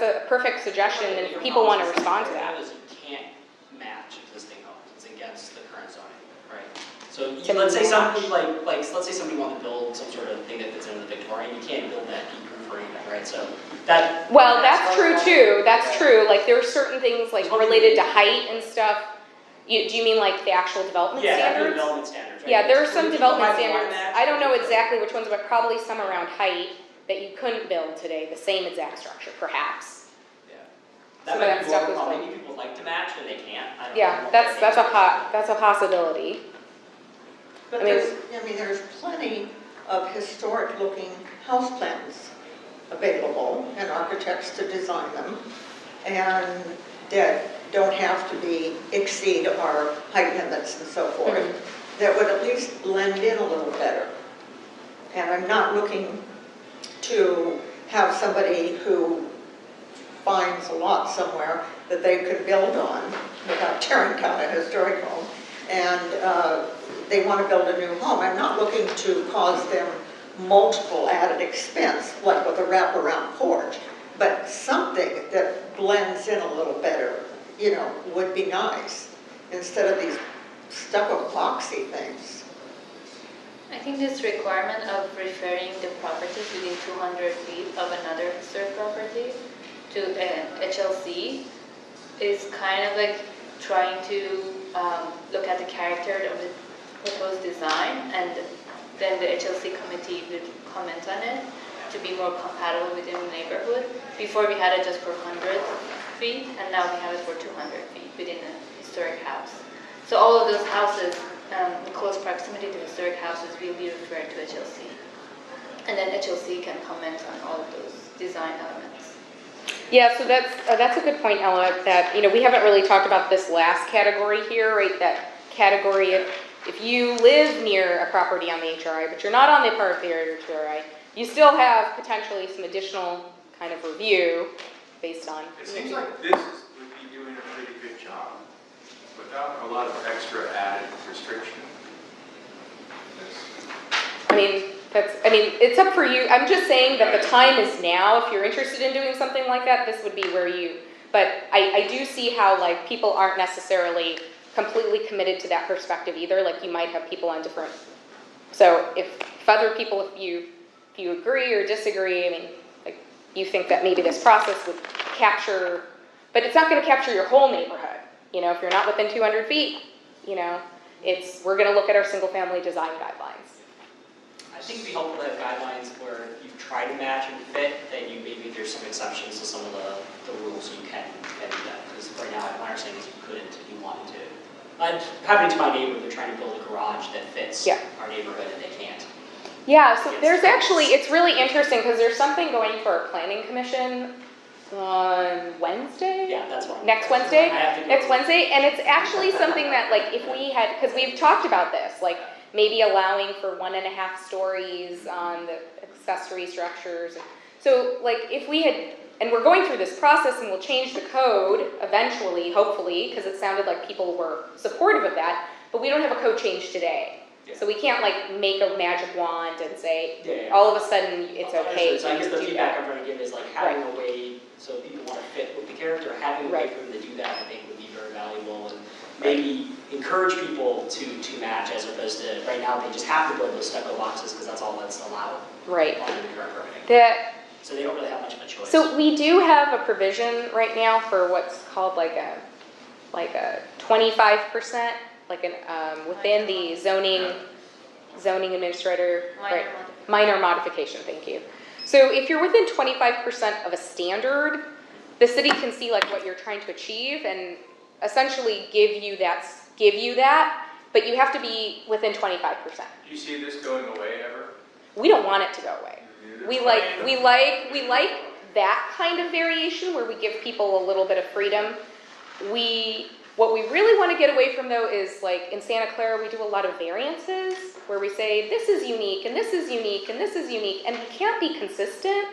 a perfect suggestion, and if people want to respond to that. You can't match existing homes, it's against the current zoning, right? So let's say somebody let's say somebody wanted to build some sort of thing that fits into the Victorian, you can't build that peak roof or anything, right? So that. Well, that's true too, that's true, like there are certain things like related to height and stuff. Do you mean like the actual development Yeah, standards? the development standards, right? Yeah, there are some People development might want standards. that. I don't know exactly which ones, but probably some around height that you couldn't build today, the same exact structure, perhaps. Yeah. Some That of might be that stuff more is common. like- Maybe people like to match and they can't. I don't Yeah, know. that's a possibility. But I mean- there's plenty of historic looking house plans available and architects to design them, and that don't have to exceed our height limits and so forth, that would at least blend in a little better. And I'm not looking to have somebody who finds a lot somewhere that they could build on without tearing down a historic home, and they want to build a new home. I'm not looking to cause them multiple added expense, like with a wraparound porch, but something that blends in a little better, you know, would be nice, instead of these stucco boxy things. I think this requirement of referring the properties within 200 feet of another historic property to HLC is kind of like trying to look at the character of the proposed design, and then the HLC committee would comment on it to be more compatible within the neighborhood. Before we had it just for 100 feet, and now we have it for 200 feet within a historic house. So all of those houses in close proximity to historic houses will be referred to HLC. And then HLC can comment on all of those design elements. Yeah, so that's a good point, Ella, that, you know, we haven't really talked about this last category here, right? That category of, if you live near a property on the HRI, but you're not on the part of the HRI, you still have potentially some additional kind of review based on. It seems like this would be doing a pretty good job without a lot of extra added restriction. I mean, it's up for you. I'm just saying that the time is now. If you're interested in doing something like that, this would be where you, but I do see how like people aren't necessarily completely committed to that perspective either. Like you might have people on different, so if other people, if you agree or disagree, I mean, like you think that maybe this process would capture, but it's not going to capture your whole neighborhood. You know, if you're not within 200 feet, you know, we're going to look at our single family design guidelines. I think it'd be helpful to have guidelines where you try to match and fit, that you maybe there's some exceptions to some of the rules you can do that. Because right now, my understanding is you couldn't if you wanted to. Happening to my neighbor, they're trying to build a garage that fits our neighborhood and they can't. Yeah, so there's actually, it's really interesting because there's something going for our planning commission on Wednesday? Yeah, that's right. Next Wednesday? I have to go. Next Wednesday, and it's actually something that like if we had, because we've talked about this, like maybe allowing for 1.5 stories on the accessory structures. So like if we had, and we're going through this process and we'll change the code eventually, hopefully, because it sounded like people were supportive of that, but we don't have a code change today. Yeah. So we can't like make a magic wand and say, Yeah. all of a sudden it's okay So I guess the to do feedback that. I'm trying to give is like having a way, so if people want to fit with the character, having a way Right. for them to do that, I think would be very valuable, and maybe encourage people to match, as opposed to, right now, they just have to build those stucco boxes because that's all that's allowed Right. under the current permitting. That, So they don't really have much of a choice. so we do have a provision right now for what's called like a 25%, like an, within the zoning administrator, right? Minor modification, thank you. So if you're within 25% of a standard, the city can see like what you're trying to achieve and essentially give you that, but you have to be within 25%. Do you see this going away ever? We don't want it to go away. We like that kind of variation where we give people a little bit of freedom. What we really want to get away from though is like in Santa Clara, we do a lot of variances where we say this is unique and this is unique and this is unique, and we can't be consistent.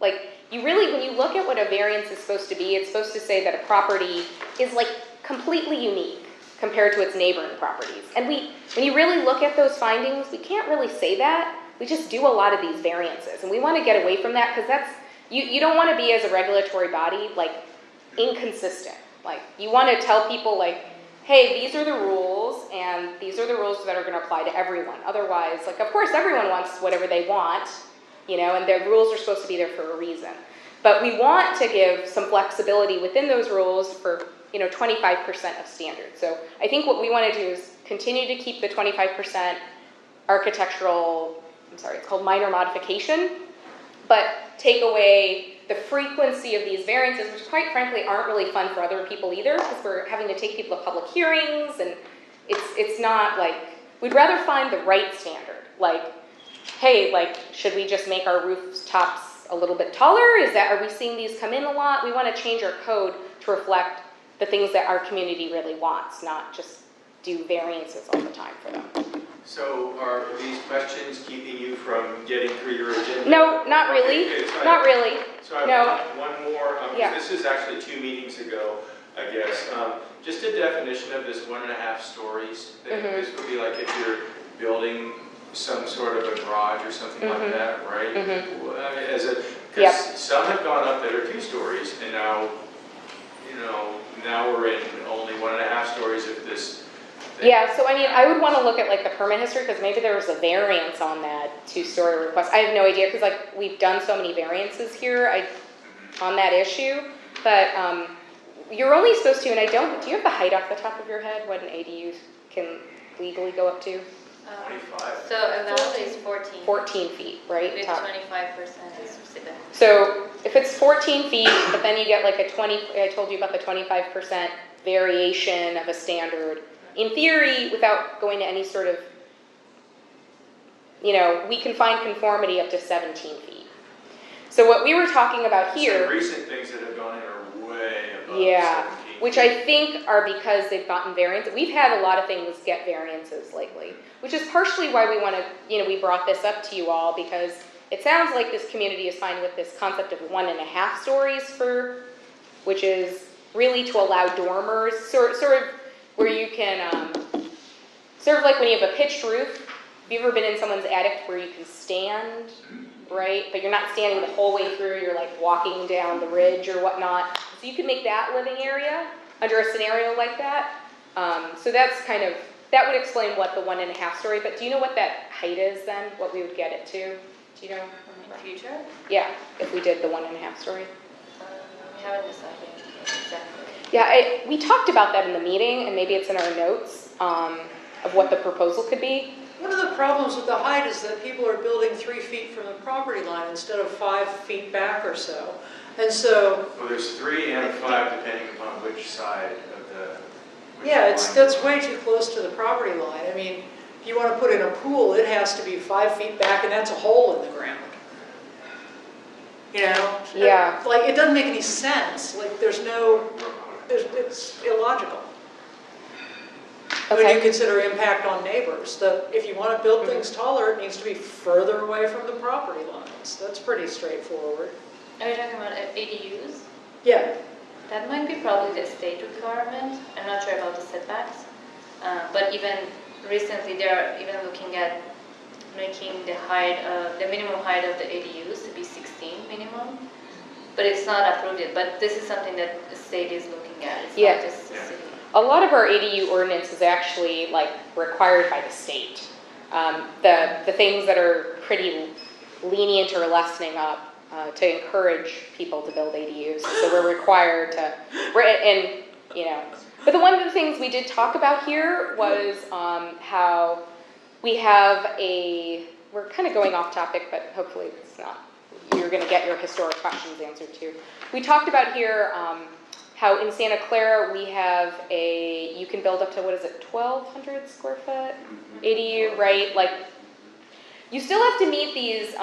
Like you really, when you look at what a variance is supposed to be, it's supposed to say that a property is like completely unique compared to its neighboring properties. And when you really look at those findings, we can't really say that. We just do a lot of these variances, and we want to get away from that because that's, you don't want to be as a regulatory body like inconsistent. Like you want to tell people like, hey, these are the rules and these are the rules that are going to apply to everyone. Otherwise, like of course everyone wants whatever they want, and their rules are supposed to be there for a reason. But we want to give some flexibility within those rules for 25% of standards. So I think what we want to do is continue to keep the 25% architectural, it's called minor modification, but take away the frequency of these variances, which quite frankly aren't really fun for other people either, because we're having to take people to public hearings, and it's not like, we'd rather find the right standard. Like, hey, like, should we just make our rooftops a little bit taller? Are we seeing these come in a lot? We want to change our code to reflect the things that our community really wants, not just do variances all the time for them. So are these questions keeping you from getting through your agenda? No, not really. Okay, so Not really. So I No. have one more, Yeah. this is actually 2 meetings ago, I guess. Just a definition of this 1.5 stories. This would be like if you're building some sort of a garage or something like that, right? Well, I mean, because some have gone up that are 2 stories, and now, now we're in only 1.5 stories if this. Yeah, so I mean, I would want to look at like the permit history because maybe there was a variance on that 2-story request. I have no idea because like we've done so many variances here on that issue, but you're only supposed to, and do you have the height off the top of your head, what an ADU can legally go up to? 25. So allowed is 14. 14 feet, right? With Top. 25% is specific. So if it's 14 feet, but then you get like I told you about the 25% variation of a standard. In theory, without going to any sort of, we can find conformity up to 17 feet. So what we were talking about here. Some recent things that have gone in are way above 17. Which I think are because they've gotten variances. We've had a lot of things get variances lately, which is partially why we want to, we brought this up to you all, because it sounds like this community is fine with this concept of 1.5 stories which is really to allow dormers, sort of where you can, sort of like when you have a pitched roof. Have you ever been in someone's attic where you can stand, right? But you're not standing the whole way through, you're like walking down the ridge or whatnot. So you could make that living area under a scenario like that. So that's that would explain what the 1.5 story, but do you know what that height is then? What we would get it to? Do you know? In the future, Yeah, if we did the 1.5 story. we haven't decided exactly. Yeah, we talked about that in the meeting, and maybe it's in our notes of what the proposal could be. One of the problems with the height is that people are building 3 feet from the property line instead of 5 feet back or so. And so. Well, there's 3 and 5 depending upon which side of the. Yeah, that's way too close to the property line. I mean, if you want to put in a pool, it has to be 5 feet back, and that's a hole in the ground. Yeah. Like, it doesn't make any sense. Like, it's illogical. When you consider impact on neighbors, if you want to build things taller, it needs to be further away from the property lines. That's pretty straightforward. Are you talking about ADUs? Yeah. That might be probably the state requirement. I'm not sure about the setbacks. But even recently, they are even looking at making the minimum height of the ADUs to be 16 minimum. But it's not approved yet. But this is something that the state is looking at. It's not just the city. A lot of our ADU ordinance is actually like required by the state. The things that are pretty lenient or lessening up to encourage people to build ADUs. So we're required to, but one of the things we did talk about here was how we have we're kind of going off topic, but hopefully it's not you're gonna get your historic questions answered too. We talked about here, how in Santa Clara, we have you can build up to, 1,200 square foot ADU, right? Like, you still have to meet these,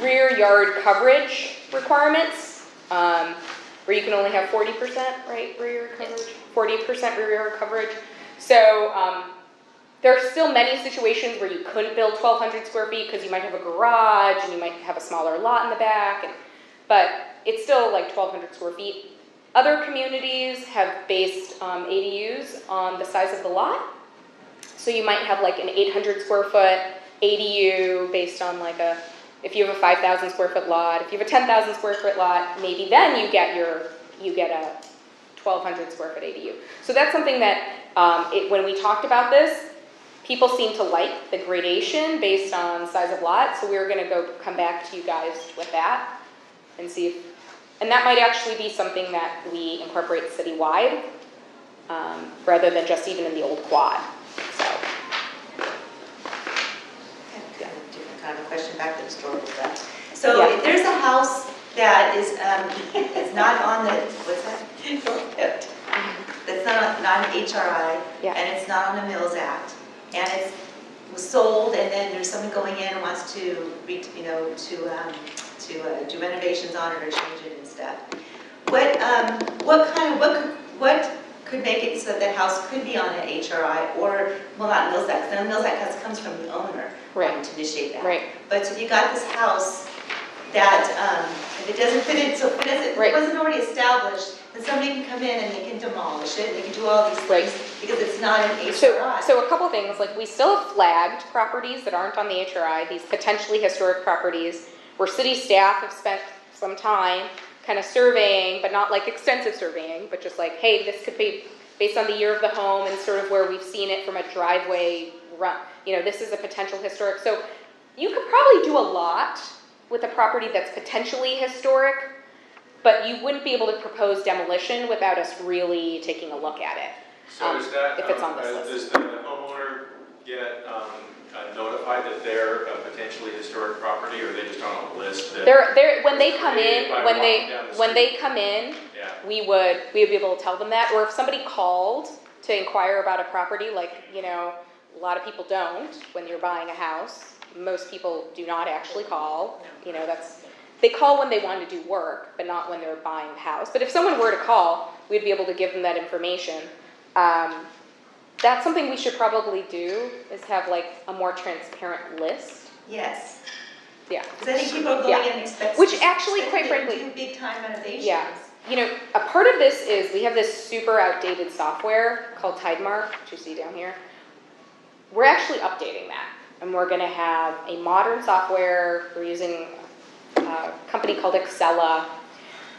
rear yard coverage requirements, where you can only have 40%, right, rear yard coverage? 40% rear yard coverage. So, there are still many situations where you couldn't build 1,200 square feet because you might have a garage and you might have a smaller lot in the back, but it's still like 1,200 square feet. Other communities have based ADUs on the size of the lot. So you might have like an 800 square foot ADU based on like if you have a 5,000 square foot lot, if you have a 10,000 square foot lot, maybe then you get a 1,200 square foot ADU. So that's something that when we talked about this, people seem to like the gradation based on size of lot. So we're going to come back to you guys with that and see if, and that might actually be something that we incorporate citywide rather than just even in the old quad. So. Kind of a question back to the historical stuff. So if there's a house that is not on the, what's that? That's not an HRI, and it's not on the Mills Act, and it was sold, and then there's someone going in and wants to, do renovations on it or change it and stuff. What could make it so that house could be on an HRI or, well, not Mills Act, because Mills Act comes from the owner wanting to initiate that. Right. But so if you got this house that, if it doesn't fit in, so if it wasn't already established, then somebody can come in and they can demolish it, and they can do all these things because it's not an HRI. So a couple things, like we still have flagged properties that aren't on the HRI, these potentially historic properties, where city staff have spent some time kind of surveying, but not like extensive surveying, but just like, hey, this could be based on the year of the home and sort of where we've seen it from a driveway run. This is a potential historic. So you could probably do a lot with a property that's potentially historic, but you wouldn't be able to propose demolition without us really taking a look at it. So is that, if it's on this list. does the homeowner get notified that they're a potentially historic property, or are they just on a list? When they come in, Yeah. we would be able to tell them that. Or if somebody called to inquire about a property, like, a lot of people don't when you're buying a house. Most people do not actually call. They call when they want to do work, but not when they're buying the house. But if someone were to call, we'd be able to give them that information. That's something we should probably do, is have like a more transparent list. Yes. Yeah. Because I think people are going in and expecting. Which actually, quite frankly, do big time renovations. Yeah. A part of this is we have this super outdated software called Tidemark, which you see down here. We're actually updating that, and we're going to have a modern software. We're using a company called Excella,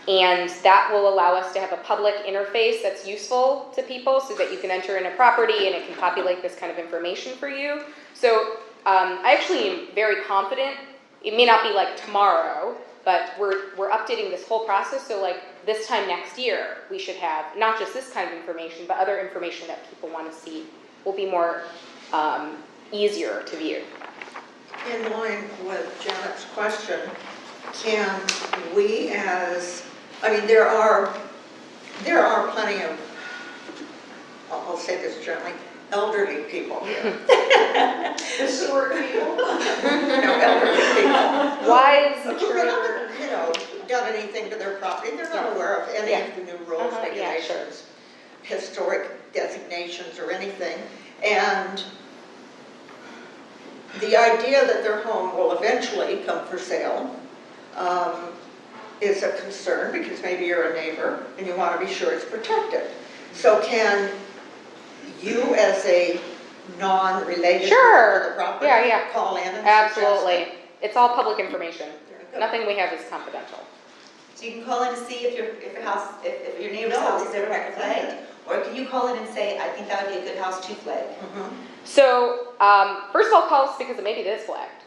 and that will allow us to have a public interface that's useful to people so that you can enter in a property and it can populate this kind of information for you. So I actually am very confident. It may not be like tomorrow, but we're updating this whole process. So like this time next year, we should have not just this kind of information, but other information that people want to see will be more easier to view. In line with Janet's question, can we there are plenty of, I'll say this gently, elderly people here. Historic people? No, elderly people. Wise, Who haven't, done anything to their property. They're not aware of any of the new rules, regulations, historic designations or anything. And the idea that their home will eventually come for sale is a concern, because maybe you're a neighbor and you want to be sure it's protected. So can you, as a non-related Sure. to the property, call in and Absolutely. suggest It's all public information. it? Nothing we have is confidential. So you can call in to see if your neighbor's house is ever flagged, or can you call in and say, I think that would be a good house to flag? Mhm. So, first of all, call us because maybe it is flagged,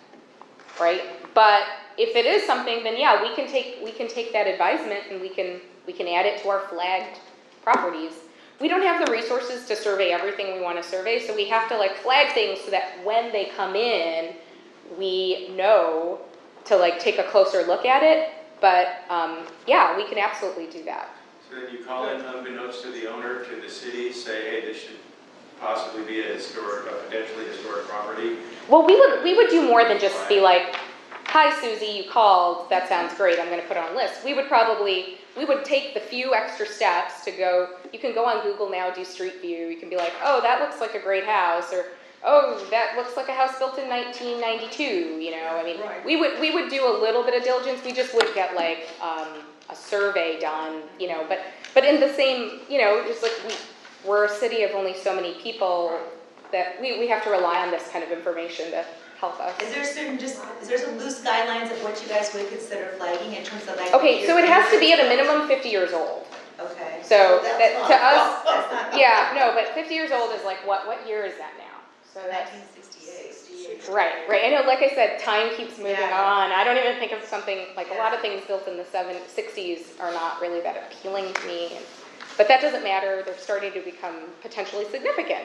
right? But if it is something, then yeah, we can take that advisement and we can add it to our flagged properties. We don't have the resources to survey everything we want to survey, so we have to like flag things so that when they come in, we know to like take a closer look at it, but, yeah, we can absolutely do that. So then you call in unbeknownst to the owner, to the city, say, hey, this should possibly be a potentially historic property. Well, we would do more than just be like, hi, Susie, you called, that sounds great, I'm gonna put it on a list. We would take the few extra steps to go, you can go on Google now, do Street View, you can be like, oh, that looks like a great house, or, oh, that looks like a house built in 1992, you know, I mean, Right. we would do a little bit of diligence, we just would get like, a survey done, you know, but in the same, you know, just like, we're a city of only so many people that we have to rely on this kind of information to help us. Is there some loose guidelines of what you guys would consider flagging in terms of like? Okay, so it has to be at a minimum 50 years old. Okay. So That's that, not- to us, That's not. yeah, no, but 50 years old is like, what year is that now? So that's, 1968. right. I know, like I said, time keeps moving Yeah. on. I don't even think of something, like a lot of Yeah. things built in the 60s are not really that appealing to me. But that doesn't matter, they're starting to become potentially significant,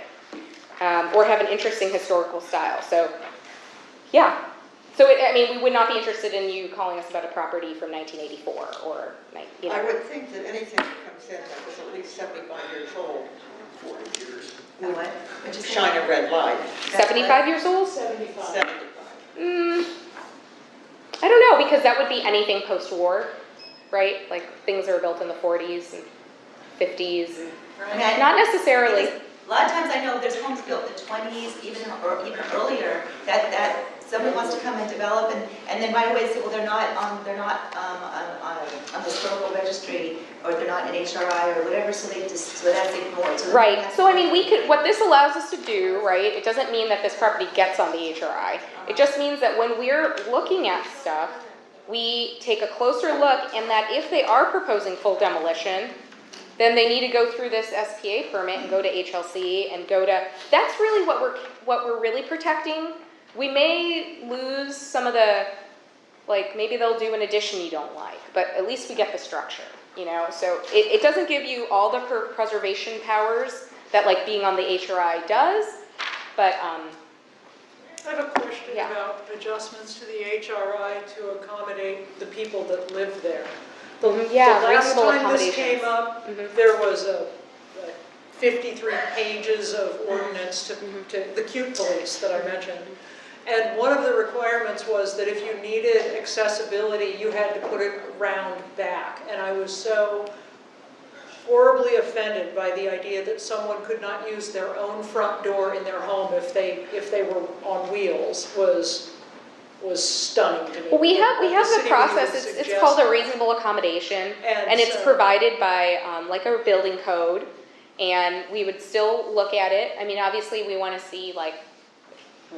or have an interesting historical style, so, yeah. So, I mean, we would not be interested in you calling us about a property from 1984, or, you know. I would think that anything that comes in that was at least 75 years old 40 years. A what? What'd you say? shine a red light. 75 years old? 75. I don't know, because that would be anything post-war, right? Like, things that were built in the 40s and 50s, and I mean, not necessarily. because a lot of times I know there's homes built in the 20s, even earlier, that someone wants to come and develop, and then right away say, well, they're not on the historical registry, or they're not in HRI or whatever, so that's ignored. So Right, so I mean, what this allows us to do, right, it doesn't mean that this property gets on the HRI. It just means that when we're looking at stuff, we take a closer look, and that if they are proposing full demolition, then they need to go through this SPA permit and go to HLC and that's really what we're really protecting. We may lose some of the, like, maybe they'll do an addition you don't like, but at least we get the structure, you know? So it doesn't give you all the preservation powers that, like, being on the HRI does, but, I have a question Yeah. about adjustments to the HRI to accommodate the people that live there. Yeah, The last reasonable time this accommodations. came up, Mhm. there was a 53 pages of ordinance to the cute police that I mentioned. And one of the requirements was that if you needed accessibility, you had to put it round back. And I was so horribly offended by the idea that someone could not use their own front door in their home if they were on wheels was stunning to me. well, we have The the city would process, even it's suggest- called a reasonable accommodation, and it's so- provided by, like, a building code, and we would still look at it. I mean, obviously, we want to see, like,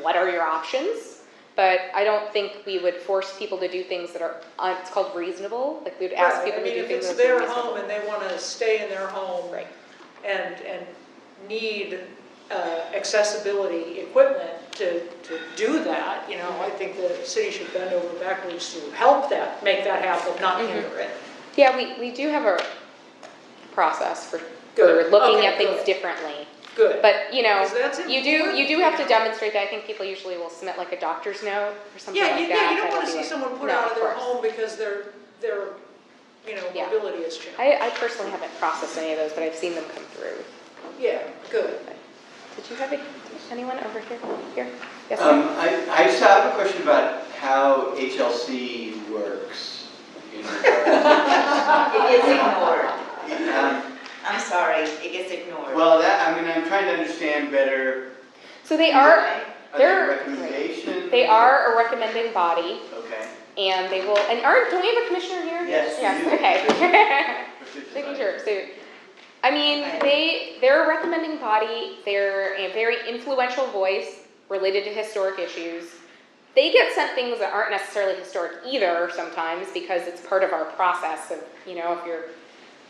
what are your options? But I don't think we would force people to do things that are, it's called reasonable, like, we would ask Right, people to do if things it's that are their reasonable. home and they want to stay in their home Right. and need accessibility equipment to do that, you know, I think the city should bend over backwards to help make that happen, not Mhm. hinder it. Yeah, we do have a process for Good. looking Okay, at things good. differently. Good. But, you know, 'Cause that's you do important. have to demonstrate that. I think people usually will submit like a doctor's note or something Yeah, like you that. don't That'll want to be see like- someone put No, out of their course. home because their Yeah. mobility is challenged. I personally haven't processed any of those, but I've seen them come through. Yeah, good. Did you have anyone over here? Here? Yes, ma'am? I just have a question about how HLC works. In regard It gets ignored. to- I'm sorry, it gets ignored. Well, I'm trying to understand better. So they are, Right? Are there they're- recommendations? they are a recommending body, Okay. and they will, and don't we have a commissioner here? Yes, Yes, we do. okay. Making sure, so, I mean, they're a recommending body, they're a very influential voice related to historic issues. They get sent things that aren't necessarily historic either sometimes, because it's part of our process of, you know, if you're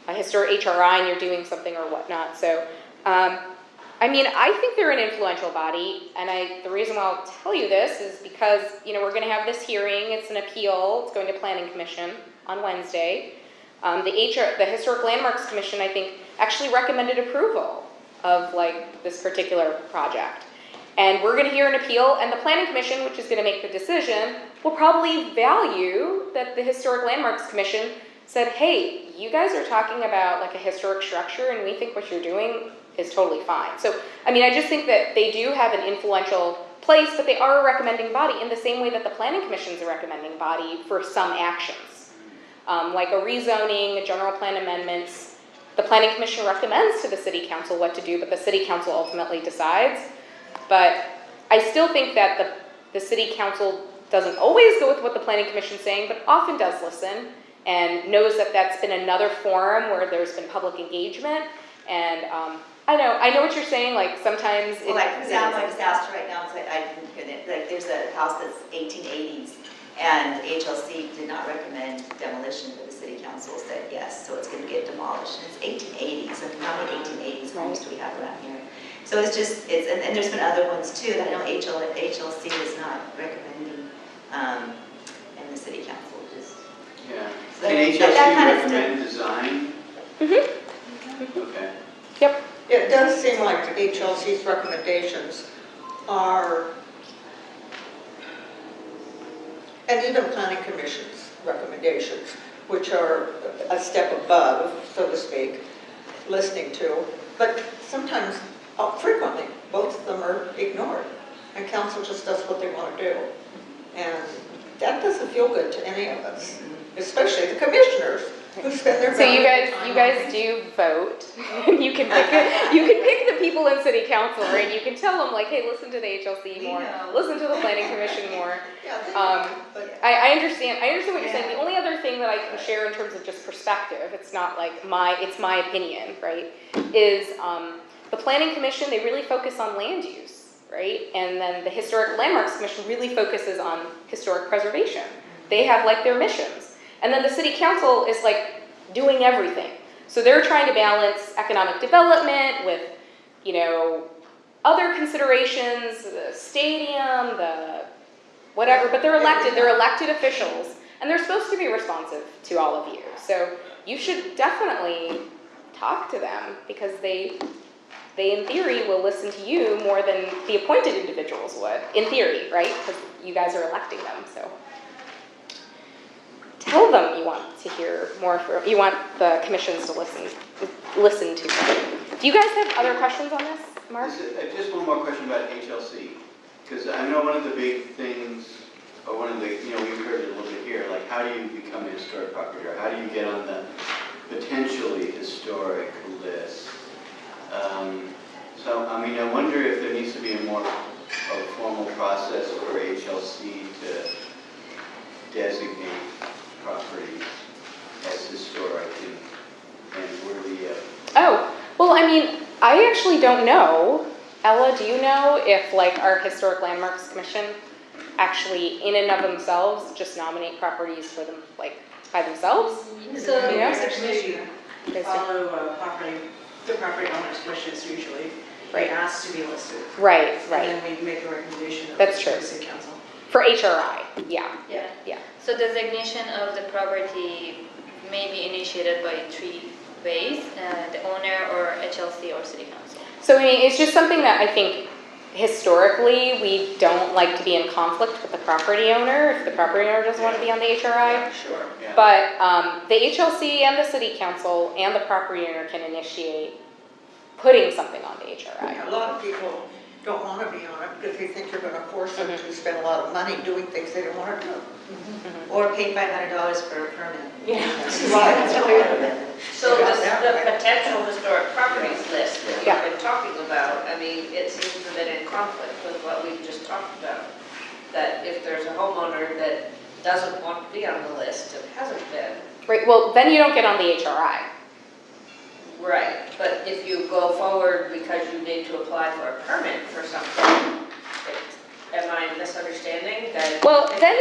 a historic HRI and you're doing something or whatnot, so, I mean, I think they're an influential body, and the reason why I'll tell you this is because, you know, we're gonna have this hearing, it's an appeal, it's going to Planning Commission on Wednesday. The Historic Landmarks Commission, I think, actually recommended approval of, like, this particular project. And we're gonna hear an appeal, and the planning commission, which is gonna make the decision, will probably value that the Historic Landmarks Commission said, hey, you guys are talking about like a historic structure, and we think what you're doing is totally fine. So, I mean, I just think that they do have an influential place, but they are a recommending body in the same way that the planning commission is a recommending body for some actions. Like a rezoning, a general plan amendments, the planning commission recommends to the city council what to do, but the city council ultimately decides. But I still think that the city council doesn't always go with what the planning commission's saying, but often does listen and knows that that's been another forum where there's been public engagement. And I know what you're saying, like sometimes Well, like, for example, I just asked right now, so I didn't hear that, like, there's a house that's 1880s, and HLC did not recommend demolition, but the city council said yes, so it's gonna get demolished, and it's 1880s, I mean, how many 1880s homes do we have around here? So it's just, and there's been other ones too, that I know HLC is not recommending, and the city council just. Yeah. So Can that kind HLC of recommend design? Mm-hmm. Okay. Yep. It does seem like HLC's recommendations are, and even planning commission's recommendations, which are a step above, so to speak, listening to, but sometimes, frequently, both of them are ignored, and council just does what they want to do. And that doesn't feel good to any of us, especially the commissioners who spend their So you valuable time guys on do vote. You can pick the people in city council, right? You can tell them like, hey, listen to the HLC more, listen to the planning commission more. Yeah, they but I understand what you're saying. The only other thing that I can share in terms of just perspective, it's not like it's my opinion, right? Is the planning commission, they really focus on land use, right? And then the Historic Landmarks Commission really focuses on historic preservation. They have like their missions. And then the city council is like doing everything. So they're trying to balance economic development with, you know, other considerations, the stadium, the whatever, but they're elected officials, and they're supposed to be responsive to all of you. So you should definitely talk to them, because they in theory will listen to you more than the appointed individuals would, in theory, right? Because you guys are electing them, so. Tell them you want to hear more from, you want the commissions to listen to them. Do you guys have other questions on this, Mark? Just one more question about HLC, because I know one of the big things, or one of the, we've heard it a little bit here, like how do you become a historic property, or how do you get on the potentially historic list? So, I mean, I wonder if there needs to be a more formal process for HLC to designate properties as historic and worthy of. Oh, well, I mean, I actually don't know. Ella, do you know if like our Historic Landmarks Commission actually in and of themselves just nominate properties for them, like by themselves? So Yeah. as a commission, Okay, so- follow the property owner's wishes usually. Right. They ask to be listed. Right. And then we make a recommendation of That's the true. city council. For HRI, yeah. Yeah. So designation of the property may be initiated by 3 ways, the owner or HLC or city council. So I mean, it's just something that I think historically we don't like to be in conflict with the property owner if the property owner doesn't want to be on the HRI. Sure. Yeah. But the HLC and the city council and the property owner can initiate putting something on the HRI. a lot of people don't want to be on it because they think you're going to force them to spend a lot of money doing things they don't want to do. Or pay $500 for a permit. Right. So Yeah, this, that the way. potential historic properties list that Yeah. we've been talking about, I mean, it seems a bit in conflict with what we've just talked about. That if there's a homeowner that doesn't want to be on the list, it hasn't been. Right, well, then you don't get on the HRI. Right, but if you go forward because you need to apply for a permit for something, am I misunderstanding that? Well, then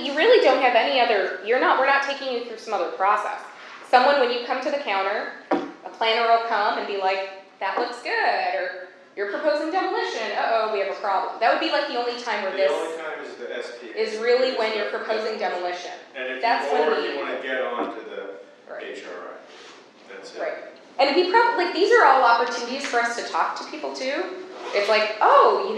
you really don't have any other, we're not taking you through some other process. Someone, when you come to the counter, a planner will come and be like, that looks good, or you're proposing demolition, uh-oh, we have a problem. That would be like the only time where The only this time is the SPA. is really when you're proposing demolition. And if That's you, when or if we- you want to get onto the Right. HRI, that's it. Right. And we probably, like, these are all opportunities for us to talk to people too. It's like, oh,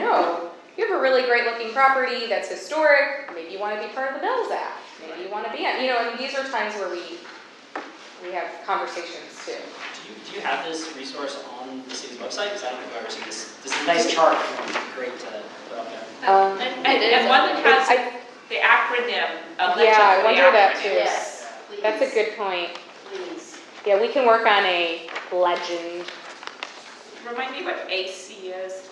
you have a really great looking property that's historic, maybe you want to be part of the Mills Act, maybe you want to be on, and these are times where we have conversations too. Do you have this resource on the city's website? Because I don't think I've ever seen this. This is a nice chart. It would be great to put up there. And one that has the acronym, a legend Yeah, I for the wonder that acronym. too. Yes, That's a good point. please. Yeah, we can work on a legend. Remind me what AC is?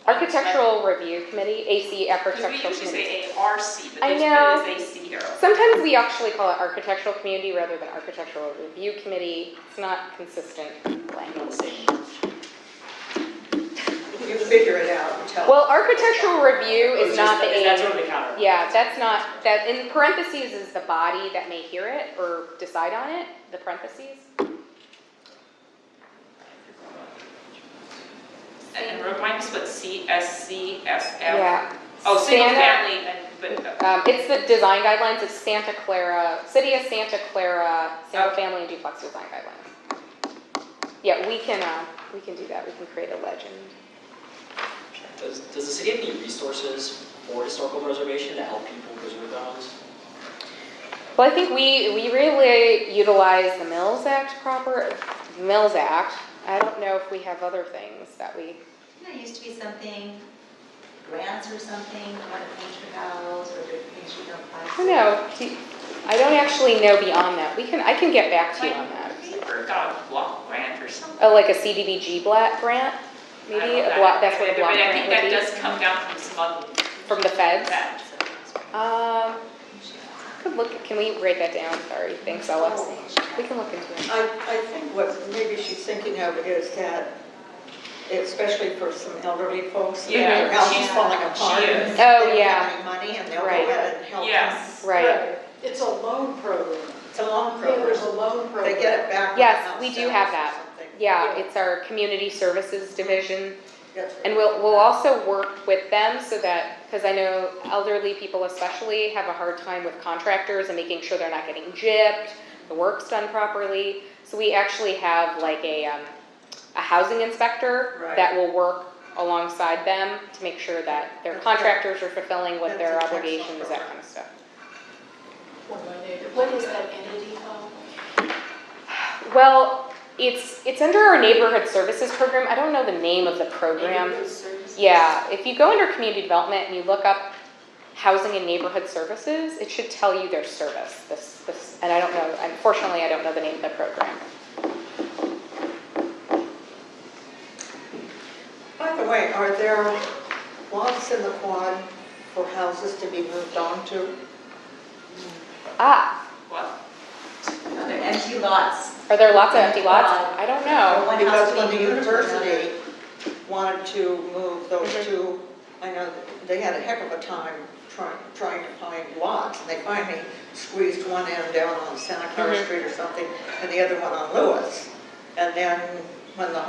Architectural Review Committee, AC, Because we Architectural usually Committee. say ARC, but I this know. one is AC here. Sometimes we actually call it Architectural Community rather than Architectural Review Committee. It's not consistent language. You figure it out and tell. Well, Architectural Review is not the That's aim. sort of the counter. Yeah, that's not, that in parentheses is the body that may hear it or decide on it, the parentheses. And remind us what CSCSF? Yeah. Oh, single Santa- family, but, It's the design guidelines, it's Santa Clara, City of Santa Clara, single family and duplex design guidelines. Yeah, we can do that, we can create a legend. Does the city have any resources for historical preservation to help people preserve their homes? Well, I think we really utilize the Mills Act Mills Act. I don't know if we have other things that we, There used to be something, grants or something, you want to paint your house, or there are things you don't apply I for. don't know, I don't actually know beyond that. I can get back to you on that. paper got a block grant or something. Oh, like a CDBG grant, maybe? A block, that's what a block But I grant think that would be? does come down from some other. From the feds? Feds. Could look, can we write that down? Sorry, thanks, Ella. We can look into it. I think what maybe she's thinking of is that, especially for some elderly folks, Yeah, their house is she's- falling apart. she and is. they Oh, don't yeah. have any money, and they'll go Right. ahead and help them. Yes. Right. It's a loan program. It's a long Yeah, there's a program. loan program. They get it back when the Yes, house we do sells have or that. something. Yeah, it's our Community Services Division. That's And we'll also work with them so that, because I know elderly people especially have a hard time with contractors and making sure they're not getting gypped, the work's done properly. So we actually have like a housing inspector Right. that will work alongside them to make sure that their That's contractors are fulfilling what their That's an obligations, excellent that kind of stuff. What is that entity called? Well, it's under our Neighborhood Services Program. I don't know the name of the program. Neighborhood services? Yeah, if you go under community development and you look up housing and neighborhood services, it should tell you their service. And I don't know, unfortunately, I don't know the name of the program. By the way, are there lots in the quad for houses to be moved on to? Ah, What? Are there empty lots? are there lots of empty lots? I don't Or know. one Because house when the being moved to another? university wanted to move those Mhm. two, I know that they had a heck of a time trying to find lots, and they finally squeezed one end down on Santa Clara Mhm. Street or something, and the other one on Lewis. And then when the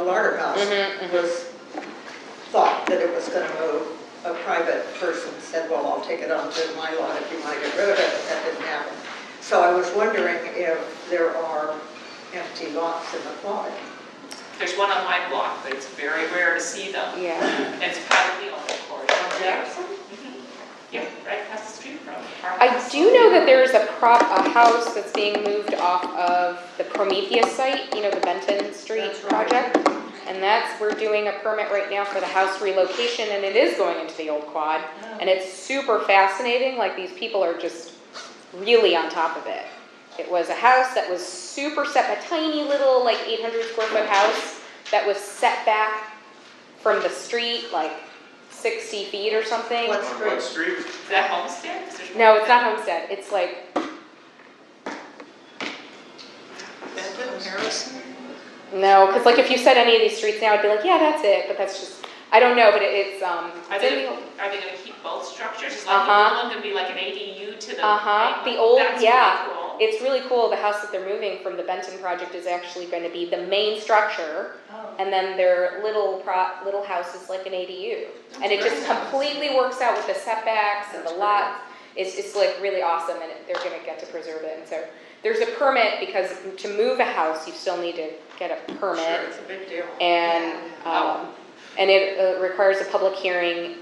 Larder House Mhm, mhm. was, thought that it was gonna move, a private person said, well, I'll take it onto my lot if you want to get rid of it, but that didn't happen. So I was wondering if there are empty lots in the quad. There's one on my block, but it's very rare to see them. Yeah. And it's privately owned, of course. Jackson? Mhm. Yep, right across the street from our I house. do know that there's a house that's being moved off of the Prometheus site, the Benton Street That's right. project. And we're doing a permit right now for the house relocation, and it is going into the old quad. And it's super fascinating, like these people are just really on top of it. It was a house that was super set, a tiny little like 800 square foot house that was set back from the street like 60 feet or something. What On what street? street? Is that Homestead? 'Cause there's No, one it's not Homestead, it's like, Benton, Harrison? no, because like if you said any of these streets now, I'd be like, yeah, that's it, but that's just, I don't know, but it's Are it's in they, the, are they gonna keep both structures? Is like Uh-huh. the one gonna be like an ADU to the? the old, That's yeah. really cool. It's really cool, the house that they're moving from the Benton project is actually going to be the main structure, Oh. and then their little house is like an ADU. And it just completely works out with the setbacks and the lot. It's like really awesome, and they're gonna get to preserve it, and so there's a permit because to move a house, you still need to get a permit. Sure, it's a big deal. And it requires a public hearing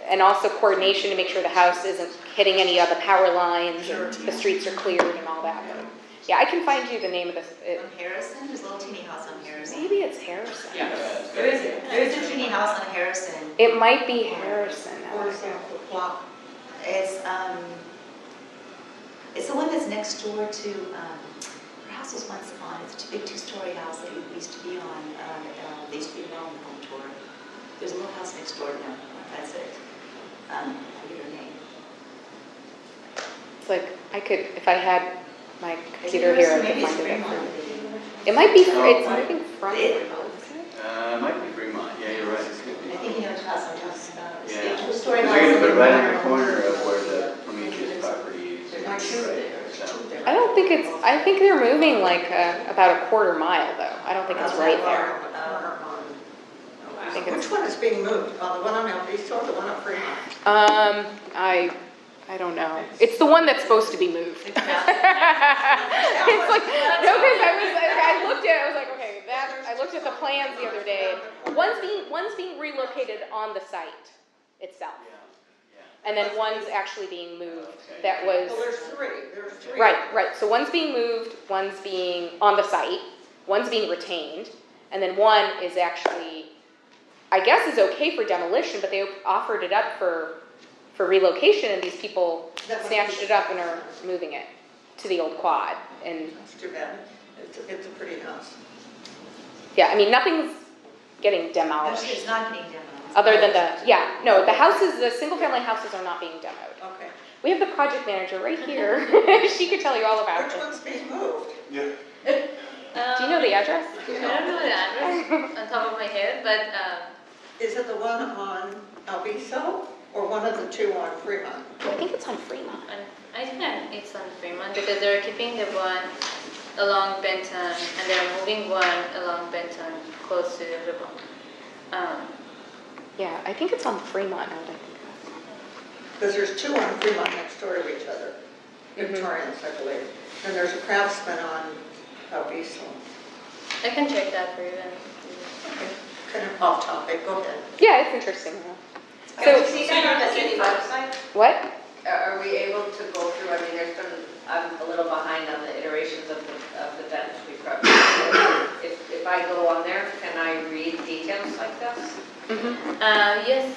and also coordination to make sure the house isn't hitting any of the power lines and the streets are cleared and all that. But, yeah, I can find you the name of this. On Harrison, there's a little teeny house on Harrison. Maybe it's Harrison. Yeah. There is a teeny house on Harrison. It might be Harrison. Where's that plot? It's the one that's next door to, her house was once on, it's a big two-story house that we used to be on, they used to be on the home tour. There's a little house next door to them, that's it. I forget her name. It's like, I could, if I had my Is it computer here, I Harrison? could Maybe it's find it. Fremont. It might be, Oh, it's right. moving from It- Fremont, isn't it? It might be Fremont, yeah, you're right, it could be. I think you know which house I'm talking about. It's Yeah. a two-story Because house. you're gonna put it right in the in corner of where the Prometheus property is. There might be Right, there's so. two there. I don't think it's, I think they're moving like about a quarter mile though. I don't think it's right there. I think it's, Which one is being moved? The one on El Visto or the one on Fremont? I don't know. It's the one that's supposed to be moved. It's like, no, because I looked at it, I was like, okay, I looked at the plans the other day. And one's being relocated on the site itself. And then one's actually being moved. That was, Well, there's three. right. So one's being moved, one's being on the site, one's being retained, and then one is actually, I guess is okay for demolition, but they offered it up for relocation, and these people snatched it up and are moving it to the old quad. And That's too bad. It's a pretty house. yeah, I mean, nothing's getting No, demolished. it's not getting demoed. Other than the houses, the single-family houses are not being demoed. Okay. We have the project manager right here. She could tell you all about Which it. one's being moved? Yeah. Do you know the address? I don't know the address on top of my head, but Is it the one on El Viso or one of the two on Fremont? I think it's on Fremont. I think it's on Fremont because they're keeping the one along Benton and they're moving one along Benton close to the river. Yeah, I think it's on Fremont now that I think of Because there's two on Fremont next door to each other, Victorians, I believe. And there's a Craftsman on El Viso. I can check that for you then. Okay, kind of off topic, go ahead. it. Yeah, it's interesting. Can we So, see that on the city website? what? Are we able to go through, I mean, I'm a little behind on the iterations of the Benton Street project. If I go on there, can I read details like this? Yes,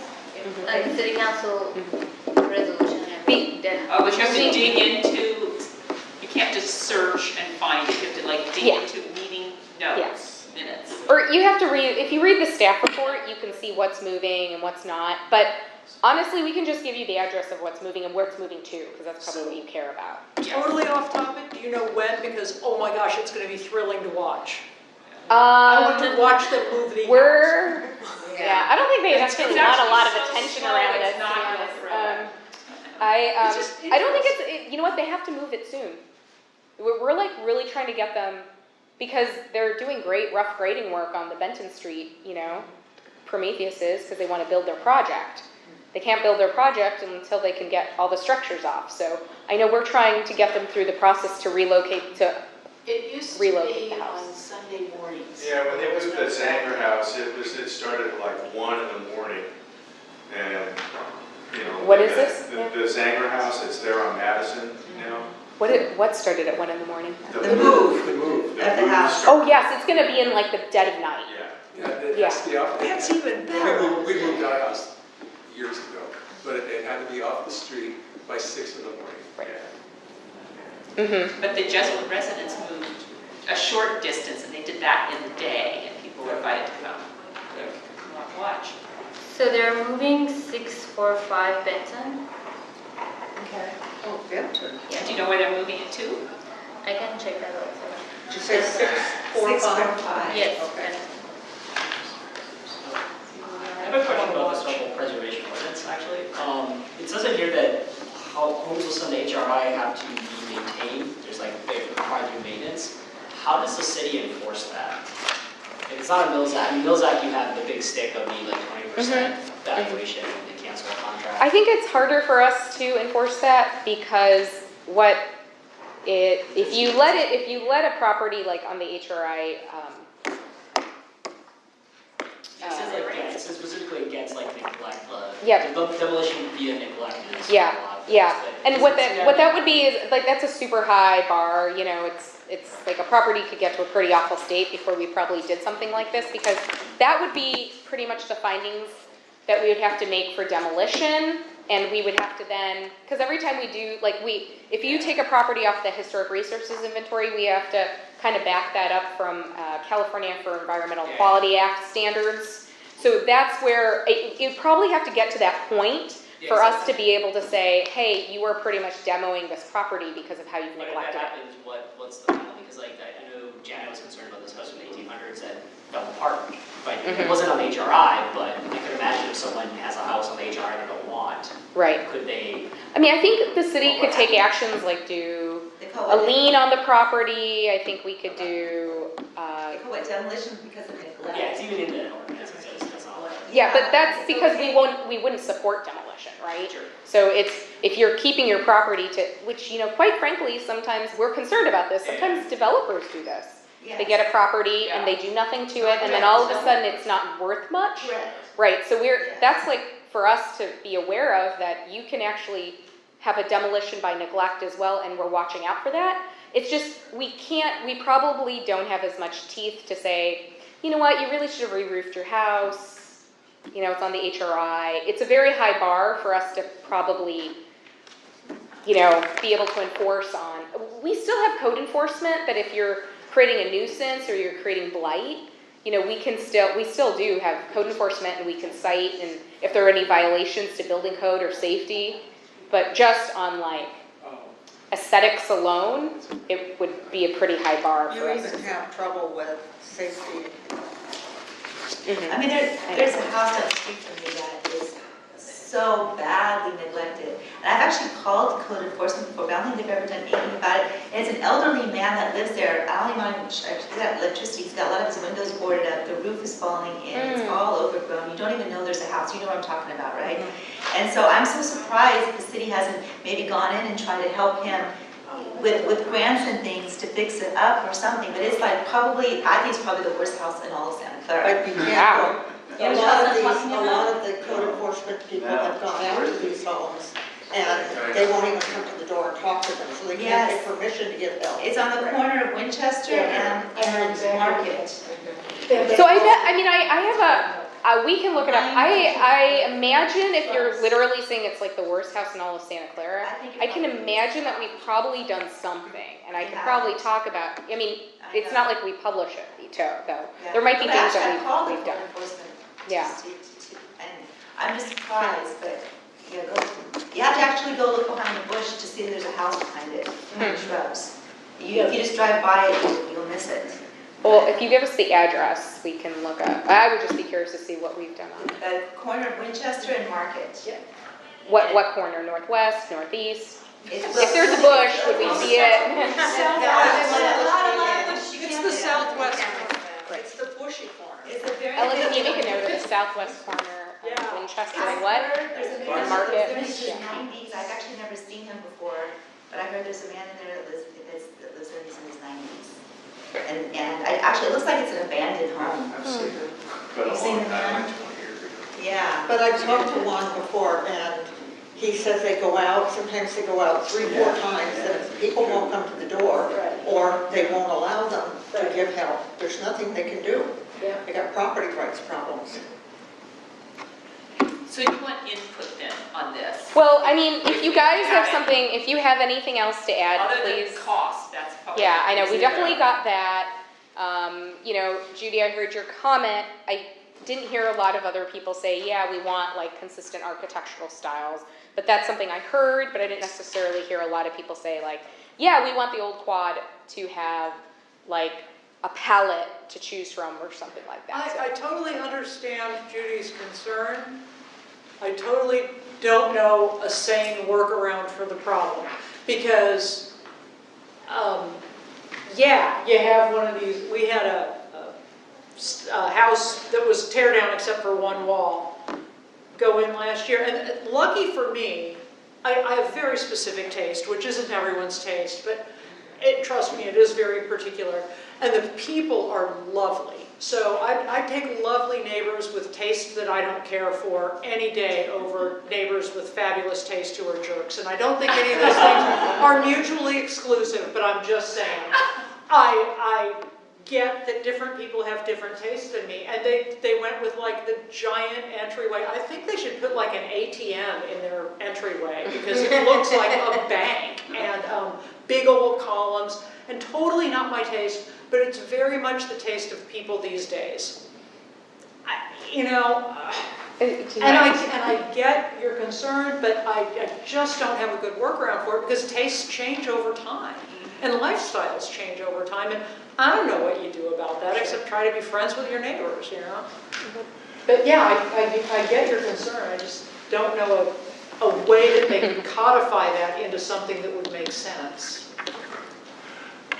the city council resolution. But you have to dig into, you can't just search and find, you have to like dig Yeah. into meeting Yeah. notes, minutes. Or you have to read, if you read the staff report, you can see what's moving and what's not. But honestly, we can just give you the address of what's moving and where it's moving to, because that's probably what you care about. Totally off topic, do you know when? Because, oh my gosh, it's gonna be thrilling to watch. I want to watch them move the house. Yeah, I don't think they It's necessarily want a lot of actually so attention slow, around it's this, to not be gonna honest. thrill. I don't think you know what, they have to move it soon. We're like really trying to get them, because they're doing great rough grading work on the Benton Street, Prometheus is, because they want to build their project. They can't build their project until they can get all the structures off. So I know we're trying to get them through the process to relocate, It used to relocate be the house. on Sunday mornings. Yeah, when they moved the Zanger house, it started at like 1 in the morning. And, What is this? The Zanger house, it's there on Madison now. What started at 1 in the morning? The move. The move. At the house. Oh, yes, it's gonna be in like the dead of night. Yeah. It has to be off. That's even better. We moved our house years ago, but it had to be off the street by 6 in the morning. Right. Mm-hmm. But the Jesuit residents moved a short distance, and they did that in the day, and people were invited to come. Watch. So they're moving 645 Benton. Okay. Oh, Benton. Do you know where they're moving it to? I can check that out. Did you say 645? 645. Yes. Okay. I have a question about the special preservation ordinance, actually. It says in here that homes listed on the HRI have to be maintained, there's like, they require new maintenance. How does the city enforce that? If it's not a Mills Act, in Mills Act you have the big stick of the like 20% valuation and they cancel a contract. I think it's harder for us to enforce that because what if you let a property like on the HRI, It says specifically against like neglect, Yeah. demolition via neglect is a Yeah, lot of things, yeah, but and what that would be is, like, that's a super high bar, you know, it's like a property could get to a pretty awful state before we probably did something like this, because that would be pretty much the findings that we would have to make for demolition, and we would have to then, because every time we do, like, if you take a property off the Historic Resources Inventory, we have to kind of back that up from California for Environmental Quality Act standards. So that's where, you'd probably have to get to that point for us to be able to say, hey, you are pretty much demoing this property because of how you've But if neglected that it. happens, what's the penalty? Because like, I know Janet was concerned about this house from the 1800s at Belleville Park. Right, it wasn't on the HRI, but I could imagine if someone has a house on the HRI they don't want, Right. could they? I mean, I think the city could take actions like do a lien on the property. I think we could do, They call it demolition because of neglect. Yeah, it's even in the ordinance, it says that's not allowed. yeah, but that's because we wouldn't support demolition, right? Sure. So if you're keeping your property to, which, you know, quite frankly, sometimes we're concerned about this. Sometimes developers do this. They get a property and they do nothing to it, and then all of a sudden it's not worth much. Correct. Right, so that's like for us to be aware of, that you can actually have a demolition by neglect as well, and we're watching out for that. It's just, we probably don't have as much teeth to say, you know what, you really should have re-roofed your house, you know, it's on the HRI. It's a very high bar for us to probably, you know, be able to enforce on. We still have code enforcement that if you're creating a nuisance or you're creating blight, you know, we still do have code enforcement, and we can cite, and if there are any violations to building code or safety, but just on like aesthetics alone, it would be a pretty high bar for You us. even have trouble with safety. I mean, there's a house down the street from me that is so badly neglected. And I've actually called code enforcement before, but I don't think they've ever done anything about it. And it's an elderly man that lives there. I don't even know, he's got electricity, he's got a lot of his windows boarded up, the roof is falling in, it's all overgrown. You don't even know there's a house, you know what I'm talking about, right? And so I'm so surprised the city hasn't maybe gone in and tried to help him with grants and things to fix it up or something. But it's like I think it's probably the worst house in all of Santa Clara. But you can't, a lot of the code enforcement people have gone out to these homes, and they won't even come to the door and talk to them, so they can't get permission to get help. It's on the corner of Winchester and Market. So I have we can look it up. I imagine if you're literally saying it's like the worst house in all of Santa Clara, I can imagine that we've probably done something, and I can probably talk about, I mean, it's not like we publish it, though. There might be things that we've done. Yeah. And I'm just surprised, but you have to actually go look behind the bush to see if there's a house behind it, behind the shrubs. If you just drive by it, you'll miss it. Well, if you give us the address, we can look up. I would just be curious to see what we've done on it. The corner of Winchester and Market. What corner? Northwest, northeast? If there's a bush, would we see it? It's the southwest corner. It's the bushy corner. It's a very. Ellen, can you make a note of the southwest corner of Winchester and what? There's Market. in the 90s. I've actually never seen him before, but I heard there's a man in there that lives in his 90s. And it looks like it's an abandoned home. I've seen it, but a You've seen long it, time, huh? like 20 years ago. Yeah. But I've talked to one before, and he says they go out, sometimes they go out 3-4 times, and people won't come to the door, or they won't allow them to give help. There's nothing they can do. They got property rights problems. So you want input then on this? Well, I mean, if you guys have something, if you have anything else to add, Other please. than cost, that's probably. Yeah, I know, we definitely got that. You know, Judy, I heard your comment. I didn't hear a lot of other people say, yeah, we want like consistent architectural styles. But that's something I heard, but I didn't necessarily hear a lot of people say like, yeah, we want the old quad to have like a palette to choose from or something like that. I totally understand Judy's concern. I totally don't know a sane workaround for the problem, because, yeah, you have one of these, we had a house that was tear down except for one wall go in last year, and lucky for me, I have very specific taste, which isn't everyone's taste, but trust me, it is very particular. And the people are lovely. So I take lovely neighbors with taste that I don't care for any day over neighbors with fabulous taste who are jerks. And I don't think any of those things are mutually exclusive, but I'm just saying. I get that different people have different tastes than me, and they went with like the giant entryway. I think they should put like an ATM in their entryway because it looks like a bank, and big old columns, and totally not my taste, but it's very much the taste of people these days. And I get your concern, but I just don't have a good workaround for it because tastes change over time. And lifestyles change over time, and I don't know what you do about that except try to be friends with your neighbors, you know? But yeah, I get your concern. I just don't know a way that they can codify that into something that would make sense.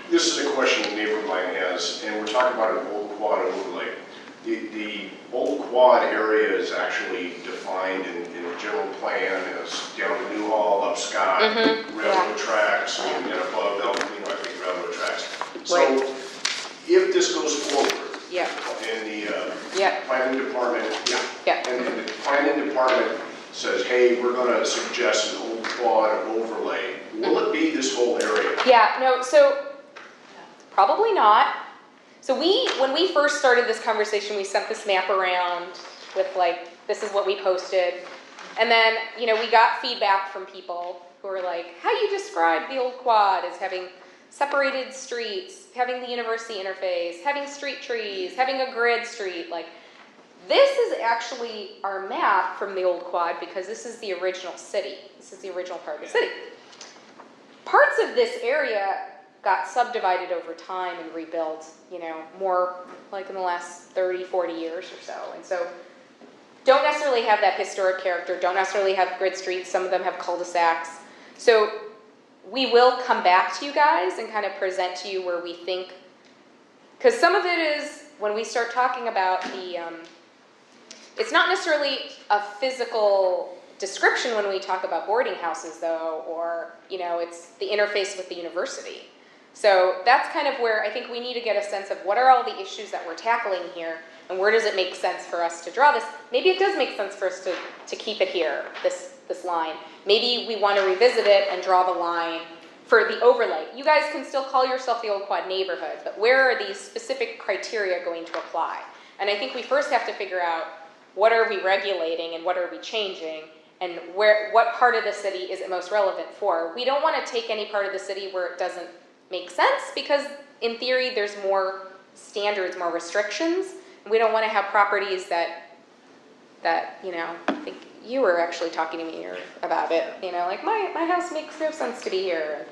This is a question a neighbor of mine has, and we're talking about an old quad overlay. The old quad area is actually defined in the general plan as down to Newhall, up Scott, railroad tracks, and above El Camino, I think railroad tracks. So if this goes forward, and the planning department, and the planning department says, hey, we're going to suggest an old quad overlay, will it be this whole area? Yeah, no, so probably not. So when we first started this conversation, we sent this map around with like, this is what we posted. And then, we got feedback from people who were like, how you describe the old quad as having separated streets, having the university interface, having street trees, having a grid street. Like, this is actually our map from the old quad because this is the original city. This is the original part of the city. Parts of this area got subdivided over time and rebuilt, more like in the last 30, 40 years or so. And so don't necessarily have that historic character, don't necessarily have grid streets, some of them have cul-de-sacs. So we will come back to you guys and kind of present to you where we think, because some of it is when we start talking about the, it's not necessarily a physical description when we talk about boarding houses though, or, it's the interface with the university. So that's kind of where I think we need to get a sense of what are all the issues that we're tackling here, and where does it make sense for us to draw this? Maybe it does make sense for us to keep it here, this line. Maybe we want to revisit it and draw the line for the overlay. You guys can still call yourself the Old Quad neighborhood, but where are these specific criteria going to apply? And I think we first have to figure out what are we regulating and what are we changing, and what part of the city is it most relevant for. We don't want to take any part of the city where it doesn't make sense, because in theory there's more standards, more restrictions. We don't want to have properties that I think you were actually talking to me about it, like my house makes no sense to be here.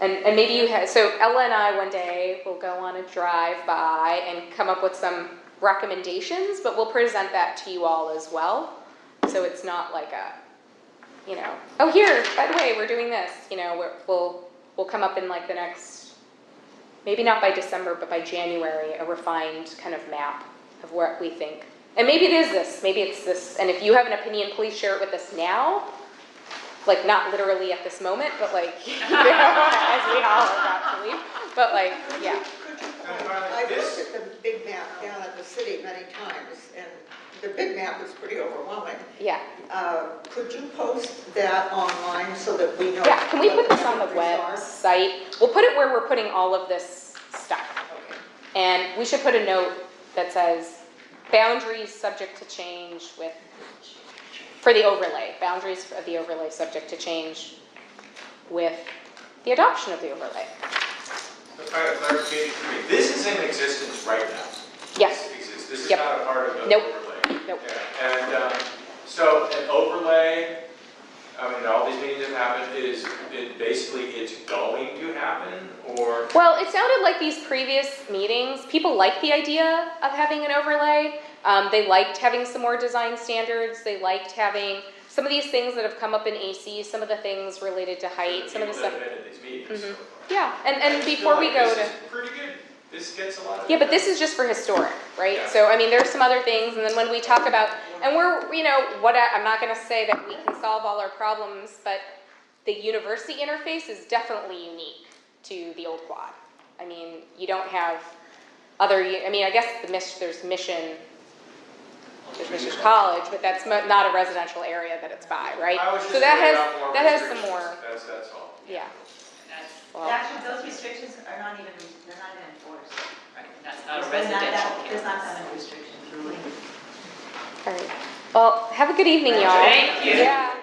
And maybe you had, so Ella and I one day will go on a drive by and come up with some recommendations, but we'll present that to you all as well. So it's not like oh here, by the way, we're doing this, we'll come up in like the next, maybe not by December, but by January, a refined kind of map of what we think. And maybe it is this, maybe it's this, and if you have an opinion, please share it with us now. Like, not literally at this moment, but like, as we all are about to leave. But like, yeah. I've looked at the big map down at the city many times, and the big map is pretty overwhelming. Yeah. Could you post that online so that we know? Yeah, can we put this on the boundaries website? We'll put it where we're putting all of this stuff. Okay. And we should put a note that says, boundaries subject to change for the overlay. Boundaries of the overlay subject to change with the adoption of the overlay. So kind of clarification for me, this is in existence right now? Yes. This is not a part of the overlay? Nope. Yeah. And so an overlay, all these meetings have happened, it's going to happen, or? Well, it sounded like these previous meetings, people liked the idea of having an overlay. They liked having some more design standards. They liked having some of these things that have come up in AC, some of the things related to height, some of the stuff. These meetings, so far. Yeah, and before we go to. This is pretty good. This gets a lot of. Yeah, but this is just for historic, right? Yeah. So, there's some other things, and then when we talk about, and we're, I'm not going to say that we can solve all our problems, but the university interface is definitely unique to the Old Quad. I mean, you don't have other, I mean, I guess there's Mission College, but that's not a residential area that it's by, right? I was just So that laying out more has some restrictions. more, That's all. yeah. That's, Well, Actually, those restrictions are not even, they're not even enforced. right, that's not a There's not residential that- There's not campus. that many restrictions, really. all right. Well, have a good evening, y'all. Thank you. Yeah.